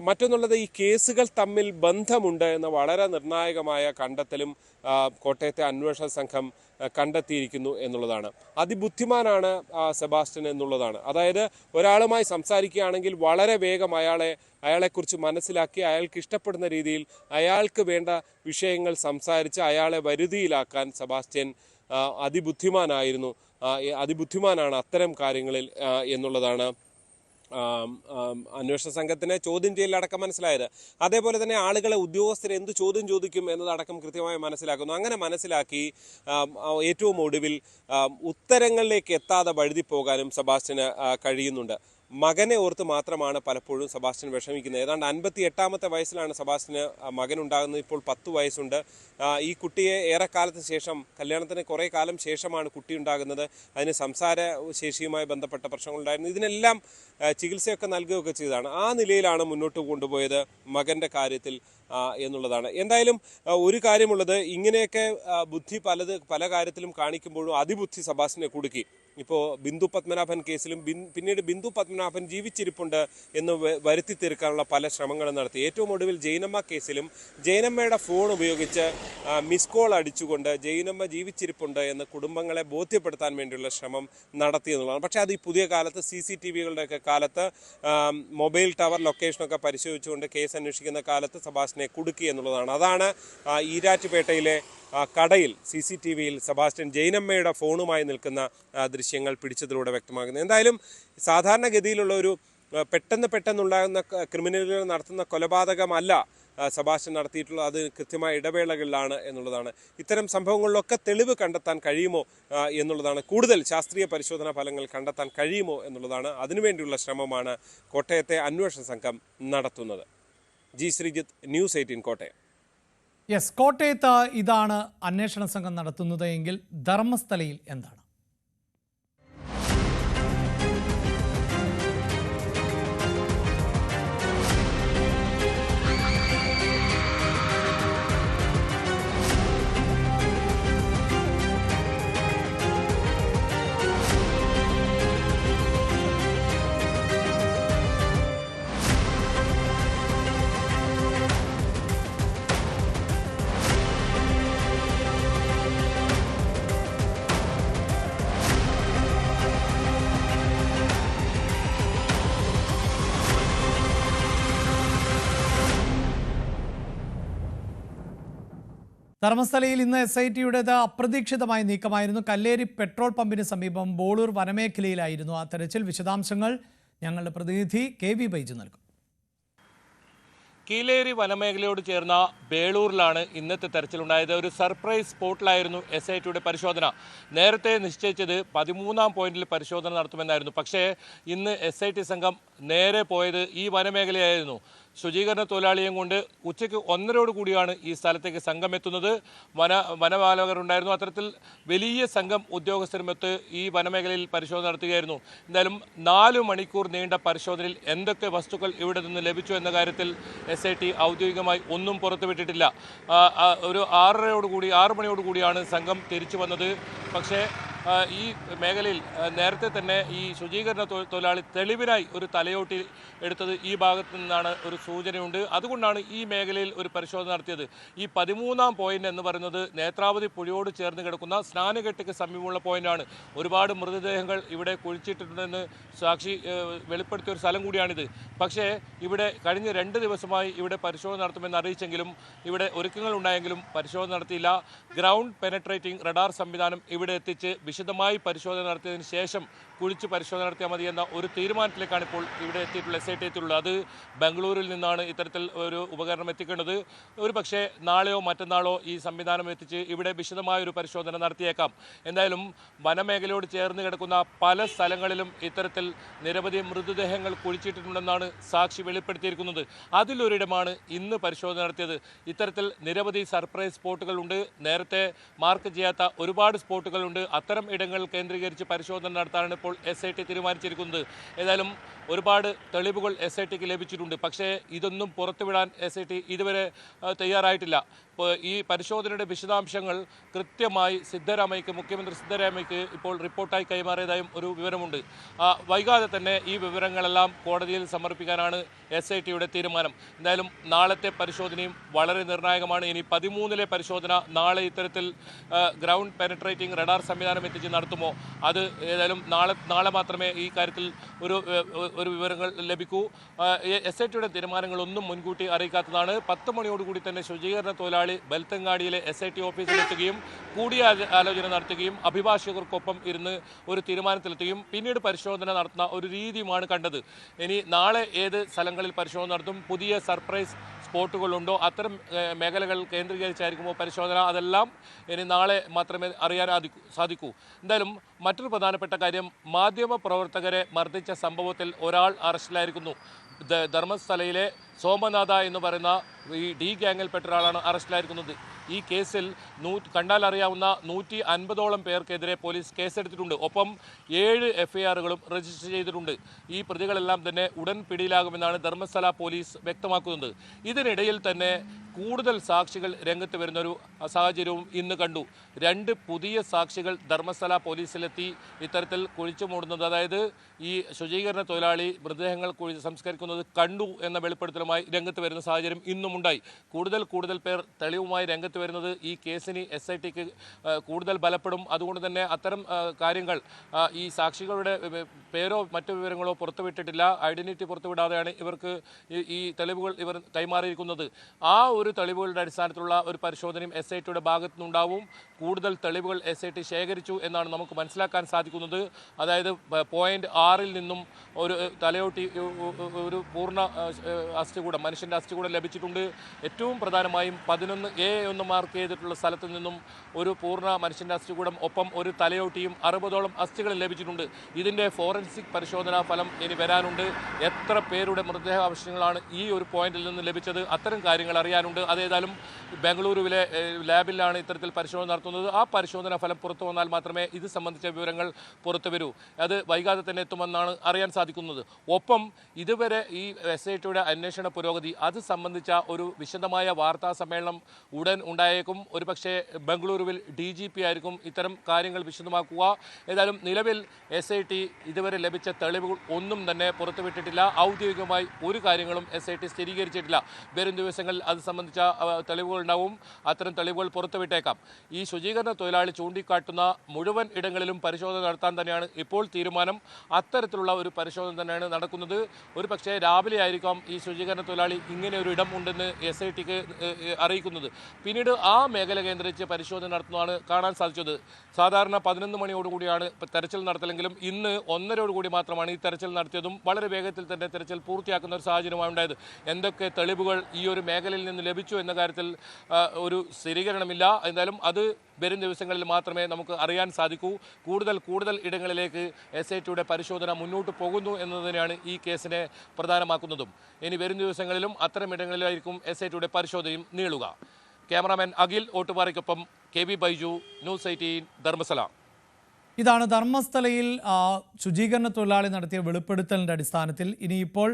മറ്റൊന്നുള്ളത് ഈ കേസുകൾ തമ്മിൽ ബന്ധമുണ്ട് എന്ന വളരെ നിർണായകമായ കണ്ടെത്തലും കോട്ടയത്തെ അന്വേഷണ സംഘം കണ്ടെത്തിയിരിക്കുന്നു എന്നുള്ളതാണ്. അതിബുദ്ധിമാനാണ് സെബാസ്റ്റ്യൻ എന്നുള്ളതാണ്. അതായത് ഒരാളുമായി സംസാരിക്കുകയാണെങ്കിൽ വളരെ വേഗം അയാളെക്കുറിച്ച് മനസ്സിലാക്കി അയാൾക്ക് ഇഷ്ടപ്പെടുന്ന രീതിയിൽ അയാൾക്ക് വേണ്ട വിഷയങ്ങൾ സംസാരിച്ച് അയാളെ വരുതിയിലാക്കാൻ സെബാസ്റ്റ്യൻ അതിബുദ്ധിമാനാണ് അത്തരം കാര്യങ്ങളിൽ എന്നുള്ളതാണ് അന്വേഷണ സംഘത്തിന് ചോദ്യം ചെയ്യലടക്കം മനസ്സിലായത്. അതേപോലെ തന്നെ ആളുകളെ ഉദ്യോഗസ്ഥരെ എന്ത് ചോദ്യം ചോദിക്കും എന്നതടക്കം കൃത്യമായി മനസ്സിലാക്കുന്നു. അങ്ങനെ മനസ്സിലാക്കി ഏറ്റവും ഒടുവിൽ ഉത്തരങ്ങളിലേക്ക് എത്താതെ വഴുതി പോകാനും സെബാസ്റ്റ്യന് കഴിയുന്നുണ്ട്. മകനെ ഓർത്ത് മാത്രമാണ് പലപ്പോഴും സെബാസ്റ്റ്യൻ വിഷമിക്കുന്നത്. ഏതാണ്ട് 58ാമത്തെ വയസ്സിലാണ് സെബാസ്റ്റ്യന് മകനുണ്ടാകുന്നത്. ഇപ്പോൾ 10 വയസ്സുണ്ട്. ഈ കുട്ടിയെ ഏറെക്കാലത്തിന് ശേഷം, കല്യാണത്തിന് കുറേ കാലം ശേഷമാണ് കുട്ടി ഉണ്ടാകുന്നത്. അതിന് സംസാര ശേഷിയുമായി ബന്ധപ്പെട്ട പ്രശ്നങ്ങളുണ്ടായിരുന്നു. ഇതിനെല്ലാം ചികിത്സയൊക്കെ നൽകുകയൊക്കെ ചെയ്തതാണ്. ആ നിലയിലാണ് മുന്നോട്ട് കൊണ്ടുപോയത് മകൻ്റെ കാര്യത്തിൽ എന്നുള്ളതാണ്. എന്തായാലും ഒരു കാര്യമുള്ളത്, ഇങ്ങനെയൊക്കെ ബുദ്ധി പല കാര്യത്തിലും കാണിക്കുമ്പോഴും അതിബുദ്ധി സെബാസ്റ്റ്യനെ കുടുക്കി. ഇപ്പോൾ ബിന്ദു പത്മനാഭൻ കേസിലും പിന്നീട് ബിന്ദു പത്മനാഭൻ ജീവിച്ചിരിപ്പുണ്ട് എന്ന് വരുത്തി തീർക്കാനുള്ള പല ശ്രമങ്ങളും നടത്തി. ഏറ്റവും ഒടുവിൽ ജൈനമ്മ കേസിലും ജൈനമ്മയുടെ ഫോൺ ഉപയോഗിച്ച് മിസ് കോൾ അടിച്ചുകൊണ്ട് ജൈനമ്മ ജീവിച്ചിരിപ്പുണ്ട് എന്ന് കുടുംബങ്ങളെ ബോധ്യപ്പെടുത്താൻ വേണ്ടിയുള്ള ശ്രമം നടത്തി എന്നുള്ളതാണ്. പക്ഷേ അത് ഈ പുതിയ കാലത്ത് CCTV-കളുടെയൊക്കെ കാലത്ത് മൊബൈൽ ടവർ ലൊക്കേഷനൊക്കെ പരിശോധിച്ചുകൊണ്ട് കേസ് അന്വേഷിക്കുന്ന കാലത്ത് സെബാസ്റ്റ്യനെ കുടുക്കി എന്നുള്ളതാണ്. അതാണ് ഈരാറ്റുപേട്ടയിലെ കടയിൽ CCTV-യിൽ സെബാസ്റ്റ്യൻ ജൈനമ്മയുടെ ഫോണുമായി നിൽക്കുന്ന ദൃശ്യങ്ങൾ പിടിച്ചതിലൂടെ വ്യക്തമാകുന്നത്. എന്തായാലും സാധാരണഗതിയിലുള്ള ഒരു പെട്ടെന്നുണ്ടാകുന്ന ക്രിമിനലുകൾ നടത്തുന്ന കൊലപാതകമല്ല സെബാസ്റ്റ്യൻ നടത്തിയിട്ടുള്ളത്. അത് കൃത്യമായ ഇടവേളകളിലാണ് എന്നുള്ളതാണ്. ഇത്തരം സംഭവങ്ങളിലൊക്കെ തെളിവ് കണ്ടെത്താൻ കഴിയുമോ എന്നുള്ളതാണ്, കൂടുതൽ ശാസ്ത്രീയ പരിശോധനാ ഫലങ്ങൾ കണ്ടെത്താൻ കഴിയുമോ എന്നുള്ളതാണ്. അതിനുവേണ്ടിയുള്ള ശ്രമമാണ് കോട്ടയത്തെ അന്വേഷണ സംഘം നടത്തുന്നത്. G Sreejith, news 18 Kottayam. Yes, കോട്ടയത്ത് ഇതാണ് അന്വേഷണ സംഘം നടത്തുന്നത് എങ്കിൽ ധർമ്മസ്ഥലയിൽ എന്താണ്? ധർമ്മസ്ഥലയിൽ ഇന്ന് SIT-യുടേത് അപ്രതീക്ഷിതമായ നീക്കമായിരുന്നു. കല്ലേരി പെട്രോൾ പമ്പിന് സമീപം ബോളൂർ വനമേഖലയിലായിരുന്നു ആ തെരച്ചിൽ. വിശദാംശങ്ങൾ ഞങ്ങളുടെ പ്രതിനിധി KV ബൈജു നൽകും. കീലേരി വനമേഖലയോട് ചേർന്ന ബേളൂരിലാണ് ഇന്നത്തെ തെരച്ചിലുണ്ടായത്. ഒരു സർപ്രൈസ് സ്പോട്ടിലായിരുന്നു SIT-യുടെ പരിശോധന. നേരത്തെ നിശ്ചയിച്ചത് 13ാം പോയിന്റിൽ പരിശോധന നടത്തുമെന്നായിരുന്നു. പക്ഷേ ഇന്ന് SIT സംഘം നേരെ പോയത് ഈ വനമേഖലയായിരുന്നു. ശുചീകരണ തൊഴിലാളിയും കൊണ്ട് ഉച്ചയ്ക്ക് 1:30 കൂടിയാണ് ഈ സ്ഥലത്തേക്ക് സംഘം എത്തുന്നത്. വനപാലകരുണ്ടായിരുന്നു. അത്തരത്തിൽ വലിയ സംഘം ഉദ്യോഗസ്ഥരുമൊത്ത് ഈ വനമേഖലയിൽ പരിശോധന നടത്തുകയായിരുന്നു. എന്തായാലും 4 മണിക്കൂർ നീണ്ട പരിശോധനയിൽ എന്തൊക്കെ വസ്തുക്കൾ ഇവിടെ നിന്ന് ലഭിച്ചു എന്ന കാര്യത്തിൽ SIT ഔദ്യോഗികമായി ഒന്നും പുറത്തുവിട്ടിട്ടില്ല. ഒരു 6 മണിയോടുകൂടിയാണ് സംഘം തിരിച്ചു വന്നത്. പക്ഷേ ഈ മേഖലയിൽ നേരത്തെ തന്നെ ഈ ശുചീകരണ തൊഴിലാളി തെളിവിനായി ഒരു തലയോട്ടി എടുത്തത് ഈ ഭാഗത്തു നിന്നാണ് ഒരു സൂചനയുണ്ട്. അതുകൊണ്ടാണ് ഈ മേഖലയിൽ ഒരു പരിശോധന നടത്തിയത്. ഈ 13ാം പോയിന്റ് എന്ന് പറയുന്നത് നേത്രാവതി പുഴയോട് ചേർന്ന് കിടക്കുന്ന സ്നാനഘട്ടിക്ക് സമീപമുള്ള പോയിന്റാണ്. ഒരുപാട് മൃതദേഹങ്ങൾ ഇവിടെ കുഴിച്ചിട്ടുണ്ടെന്ന് സാക്ഷി വെളിപ്പെടുത്തിയ ഒരു സ്ഥലം കൂടിയാണിത്. പക്ഷേ ഇവിടെ കഴിഞ്ഞ 2 ദിവസമായി ഇവിടെ പരിശോധന നടത്തുമെന്ന് അറിയിച്ചെങ്കിലും ഇവിടെ ഒരുക്കങ്ങൾ ഉണ്ടായെങ്കിലും പരിശോധന നടത്തിയില്ല. ഗ്രൗണ്ട് പെനട്രേറ്റിംഗ് റഡാർ സംവിധാനം ഇവിടെ എത്തിച്ച് വിശദമായി പരിശോധന നടത്തിയതിന് ശേഷം കുഴിച്ച് പരിശോധന നടത്തിയാൽ മതി എന്ന ഒരു തീരുമാനത്തിലേക്കാണ് ഇപ്പോൾ ഇവിടെ എത്തിയിട്ടുള്ള SIT എത്തിയിട്ടുള്ളത്. അത് ബംഗളൂരിൽ നിന്നാണ് ഇത്തരത്തിൽ ഒരു ഉപകരണം എത്തിക്കേണ്ടത്. ഒരു പക്ഷേ നാളെയോ മറ്റന്നാളോ ഈ സംവിധാനം എത്തിച്ച് ഇവിടെ വിശദമായൊരു പരിശോധന നടത്തിയേക്കാം. എന്തായാലും വനമേഖലയോട് ചേർന്ന് കിടക്കുന്ന പല സ്ഥലങ്ങളിലും ഇത്തരത്തിൽ നിരവധി മൃതദേഹങ്ങൾ കുഴിച്ചിട്ടുണ്ടെന്നാണ് സാക്ഷി വെളിപ്പെടുത്തിയിരിക്കുന്നത്. അതിലൊരിടമാണ് ഇന്ന് പരിശോധന നടത്തിയത്. ഇത്തരത്തിൽ നിരവധി സർപ്രൈസ് സ്പോട്ടുകളുണ്ട്. നേരത്തെ മാർക്ക് ചെയ്യാത്ത ഒരുപാട് സ്പോട്ടുകളുണ്ട്. അത്തരം ഇടങ്ങൾ കേന്ദ്രീകരിച്ച് പരിശോധന നടത്താനാണ് ഇപ്പോൾ SIT തീരുമാനിച്ചിരിക്കുന്നത്. ഏതായാലും ഒരുപാട് തെളിവുകൾ SITക്ക് ലഭിച്ചിട്ടുണ്ട്. പക്ഷേ ഇതൊന്നും പുറത്തുവിടാൻ SIT ഇതുവരെ തയ്യാറായിട്ടില്ല. ഈ പരിശോധനയുടെ വിശദാംശങ്ങൾ കൃത്യമായി മുഖ്യമന്ത്രി സിദ്ധരാമയ്യക്ക് ഇപ്പോൾ റിപ്പോർട്ടായി കൈമാറിയതായും ഒരു വിവരമുണ്ട്. വൈകാതെ തന്നെ ഈ വിവരങ്ങളെല്ലാം കോടതിയിൽ സമർപ്പിക്കാനാണ് SITയുടെ തീരുമാനം. എന്തായാലും നാളത്തെ പരിശോധനയും വളരെ നിർണായകമാണ്. ഇനി 13-ലെ പരിശോധന നാളെ ഇത്തരത്തിൽ ഗ്രൗണ്ട് പെനട്രേറ്റിംഗ് റഡാർ സംവിധാനം എത്തിച്ച് നടത്തുമോ, അത് ഏതായാലും നാളെ മാത്രമേ ഈ കാര്യത്തിൽ ഒരു വിവരങ്ങൾ ലഭിക്കൂ. SITയുടെ തീരുമാനങ്ങളൊന്നും മുൻകൂട്ടി അറിയിക്കാത്തതാണ്. 10 മണിയോടുകൂടി തന്നെ ശുചീകരണ തൊഴിലാളി ബെൽത്തങ്ങാടിയിലെ SIT ഓഫീസിലെത്തുകയും കൂടിയാലോചന നടത്തുകയും അഭിഭാഷകർക്കൊപ്പം ഇരുന്ന് ഒരു തീരുമാനത്തിലെത്തുകയും പിന്നീട് പരിശോധന നടത്തുന്ന ഒരു രീതിയുമാണ് കണ്ടത്. ഇനി നാളെ ഏത് സ്ഥലങ്ങളിൽ പരിശോധന നടത്തും, പുതിയ സർപ്രൈസ് സ്പോട്ടുകളുണ്ടോ, അത്തരം മേഖലകൾ കേന്ദ്രീകരിച്ചായിരിക്കുമോ പരിശോധന, അതെല്ലാം ഇനി നാളെ മാത്രമേ അറിയാൻ സാധിക്കൂ. എന്തായാലും മറ്റൊരു പ്രധാനപ്പെട്ട കാര്യം, മാധ്യമ പ്രവർത്തകരെ മർദ്ദിച്ച സംഭവത്തിൽ ഒരാൾ അറസ്റ്റിലായിരിക്കുന്നു. ധർമ്മസ്ഥലയിലെ സോമനാഥ എന്ന് പറയുന്ന ഈ D ഗ്യാങ്ങിൽപ്പെട്ട ഒരാളാണ് അറസ്റ്റിലായിരിക്കുന്നത്. ഈ കേസിൽ കണ്ടാൽ അറിയാവുന്ന 150ഓളം പേർക്കെതിരെ പോലീസ് കേസെടുത്തിട്ടുണ്ട്. ഒപ്പം 7 FIRകളും രജിസ്റ്റർ ചെയ്തിട്ടുണ്ട്. ഈ പ്രതികളെല്ലാം തന്നെ ഉടൻ പിടിയിലാകുമെന്നാണ് ധർമ്മസ്ഥല പോലീസ് വ്യക്തമാക്കുന്നത്. ഇതിനിടയിൽ തന്നെ കൂടുതൽ സാക്ഷികൾ രംഗത്ത് വരുന്നൊരു സാഹചര്യവും ഇന്ന് കണ്ടു. 2 പുതിയ സാക്ഷികൾ ധർമ്മസ്ഥല പോലീസിലെത്തി ഇത്തരത്തിൽ കുഴിച്ചു മൂടുന്നത്, അതായത് ഈ ശുചീകരണ തൊഴിലാളി മൃതദേഹങ്ങൾ സംസ്കരിക്കുന്നത് കണ്ടു എന്ന വെളിപ്പെടുത്തലുമായി രംഗത്ത് വരുന്ന സാഹചര്യം ഇന്നും ഉണ്ടായി. കൂടുതൽ പേർ തെളിവുമായി രംഗത്ത് വരുന്നത് ഈ കേസിന് SITക്ക് കൂടുതൽ ബലപ്പെടും. അതുകൊണ്ട് തന്നെ അത്തരം കാര്യങ്ങൾ ഈ സാക്ഷികളുടെ പേരോ മറ്റു വിവരങ്ങളോ പുറത്തുവിട്ടിട്ടില്ല. ഐഡന്റിറ്റി പുറത്തുവിടാതെയാണ് ഇവർക്ക് ഈ തെളിവുകൾ ഇവർ കൈമാറിയിരിക്കുന്നത്. ആ ഒരു തെളിവുകളുടെ അടിസ്ഥാനത്തിലുള്ള ഒരു പരിശോധനയും SITയുടെ ഭാഗത്തു നിന്നുണ്ടാവും. കൂടുതൽ തെളിവുകൾ SIT ശേഖരിച്ചു എന്നാണ് നമുക്ക് മനസ്സിലാക്കാൻ സാധിക്കുന്നത്. അതായത് പോയിന്റ് 6-ൽ നിന്നും ഒരു തലയോട്ടി, ഒരു പൂർണ്ണ അസ്ഥികൂടം, മനുഷ്യൻ്റെ അസ്ഥികൂടം ലഭിച്ചിട്ടുണ്ട്. ഏറ്റവും പ്രധാനമായും 11A എന്ന് മാർക്ക് ചെയ്തിട്ടുള്ള സ്ഥലത്ത് നിന്നും ഒരു പൂർണ്ണ മനുഷ്യൻ്റെ അസ്ഥികൂടം, ഒപ്പം ഒരു തലയോട്ടിയും 60ഓളം അസ്ഥികളും ലഭിച്ചിട്ടുണ്ട്. ഇതിൻ്റെ ഫോറൻസിക് പരിശോധനാ ഫലം ഇനി വരാനുണ്ട്. എത്ര പേരുടെ മൃതദേഹാവശിഷ്ടങ്ങളാണ് ഈ ഒരു പോയിന്റിൽ നിന്ന് ലഭിച്ചത്, അത്തരം കാര്യങ്ങൾ അറിയാനുണ്ട്. അതേതായാലും ബംഗളൂരുവിലെ ലാബിലാണ് ഇത്തരത്തിൽ പരിശോധന നടത്തുന്നത്. ആ പരിശോധനാ ഫലം പുറത്തു വന്നാൽ മാത്രമേ ഇത് സംബന്ധിച്ച വിവരങ്ങൾ പുറത്തു വരൂ. അത് വൈകാതെ തന്നെ എത്തുമെന്നാണ് അറിയാൻ സാധിക്കുന്നത്. ഒപ്പം ഇതുവരെ ഈ SITയുടെ അന്വേഷണ പുരോഗതി അത് സംബന്ധിച്ച ഒരു വിശദമായ വാർത്താ സമ്മേളനം ഉടൻ ഉണ്ടായേക്കും. ഒരുപക്ഷെ ബംഗളൂരുവിൽ DGP ആയിരിക്കും ഇത്തരം കാര്യങ്ങൾ വിശദമാക്കുക. ഏതായാലും നിലവിൽ SIT ഇതുവരെ ലഭിച്ച തെളിവുകൾ ഒന്നും തന്നെ പുറത്തുവിട്ടിട്ടില്ല. ഔദ്യോഗികമായി ഒരു കാര്യങ്ങളും SIT സ്ഥിരീകരിച്ചിട്ടില്ല. വരും ദിവസങ്ങളിൽ അത് സംബന്ധിച്ച തെളിവുകൾ ഉണ്ടാവും. അത്തരം തെളിവുകൾ പുറത്തുവിട്ടേക്കാം. ഈ ശുചീകരണ തൊഴിലാളി ചൂണ്ടിക്കാട്ടുന്ന മുഴുവൻ ഇടങ്ങളിലും പരിശോധന നടത്താൻ തന്നെയാണ് ഇപ്പോൾ തീരുമാനം. അത്തരത്തിലുള്ള ഒരു പരിശോധന തന്നെയാണ് നടക്കുന്നത്. ഒരു പക്ഷേ രാവിലെ ആയിരിക്കാം ഈ ശുചീകരണ തൊഴിലാളി ഇങ്ങനെ ഒരു ഇടം ഉണ്ടെന്ന് SITക്ക് അറിയിക്കുന്നത്. പിന്നീട് ആ മേഖല കേന്ദ്രീകരിച്ച് പരിശോധന നടത്തുന്നതാണ് കാണാൻ സാധിച്ചത്. സാധാരണ 11 മണിയോടുകൂടിയാണ് തെരച്ചിൽ നടത്തലെങ്കിലും ഇന്ന് 1:30 മാത്രമാണ് ഈ തെരച്ചിൽ നടത്തിയതും വളരെ വേഗത്തിൽ തന്നെ തെരച്ചിൽ പൂർത്തിയാക്കുന്ന ഒരു സാഹചര്യമാണ് ഉണ്ടായത്. എന്തൊക്കെ തെളിവുകൾ ഈ ഒരു മേഖലയിൽ നിന്ന് ലഭിച്ചു എന്ന കാര്യത്തിൽ ഒരു സ്ഥിരീകരണമില്ല. എന്തായാലും അത് വരും ദിവസങ്ങളിൽ മാത്രമേ നമുക്ക് അറിയാൻ സാധിക്കൂ. കൂടുതൽ ഇടങ്ങളിലേക്ക് SITയുടെ പരിശോധന മുന്നോട്ട് പോകുന്നു എന്നതിനെയാണ് ഈ കേസിനെ പ്രധാനമാക്കുന്നതും. ഇനി വരും ദിവസങ്ങളിലും അത്തരം ഇടങ്ങളിലായിരിക്കും SITയുടെ പരിശോധനയും നീളുക. ക്യാമറാമാൻ അഖിൽ ഓട്ടുപാറയ്ക്കൊപ്പം KB ബൈജു, ന്യൂസ് 18 ധർമ്മസ്ഥല. ഇതാണ് ധർമ്മസ്ഥലയിൽ ശുചീകരണ തൊഴിലാളി നടത്തിയ വെളിപ്പെടുത്തലിൻ്റെ അടിസ്ഥാനത്തിൽ ഇനിയിപ്പോൾ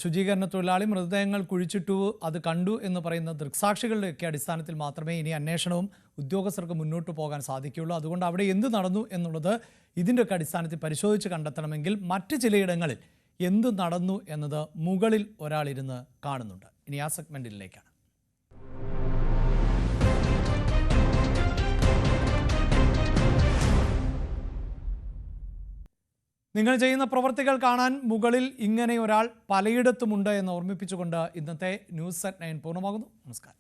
ശുചീകരണ തൊഴിലാളി മൃതദേഹങ്ങൾ കുഴിച്ചിട്ടു, അത് കണ്ടു എന്ന് പറയുന്ന ദൃക്സാക്ഷികളുടെയൊക്കെ അടിസ്ഥാനത്തിൽ മാത്രമേ ഇനി അന്വേഷണവും ഉദ്യോഗസ്ഥർക്ക് മുന്നോട്ട് പോകാൻ സാധിക്കുകയുള്ളൂ. അതുകൊണ്ട് അവിടെ എന്ത് നടന്നു എന്നുള്ളത് ഇതിൻ്റെയൊക്കെ അടിസ്ഥാനത്തിൽ പരിശോധിച്ച് കണ്ടെത്തണമെങ്കിൽ മറ്റ് ചിലയിടങ്ങളിൽ എന്ത് നടന്നു എന്നത് മുകളിൽ ഒരാളിരുന്ന് കാണുന്നുണ്ട്. ഇനി ആ സെഗ്മെൻറ്റിലേക്കാണ്. നിങ്ങൾ ചെയ്യുന്ന പ്രവൃത്തികൾ കാണാൻ മുകളിൽ ഇങ്ങനെ ഒരാൾ പലയിടത്തുമുണ്ട് എന്ന് ഓർമ്മിപ്പിച്ചുകൊണ്ട് ഇന്നത്തെ ന്യൂസ് at 9 പൂർണ്ണമാകുന്നു. നമസ്കാരം.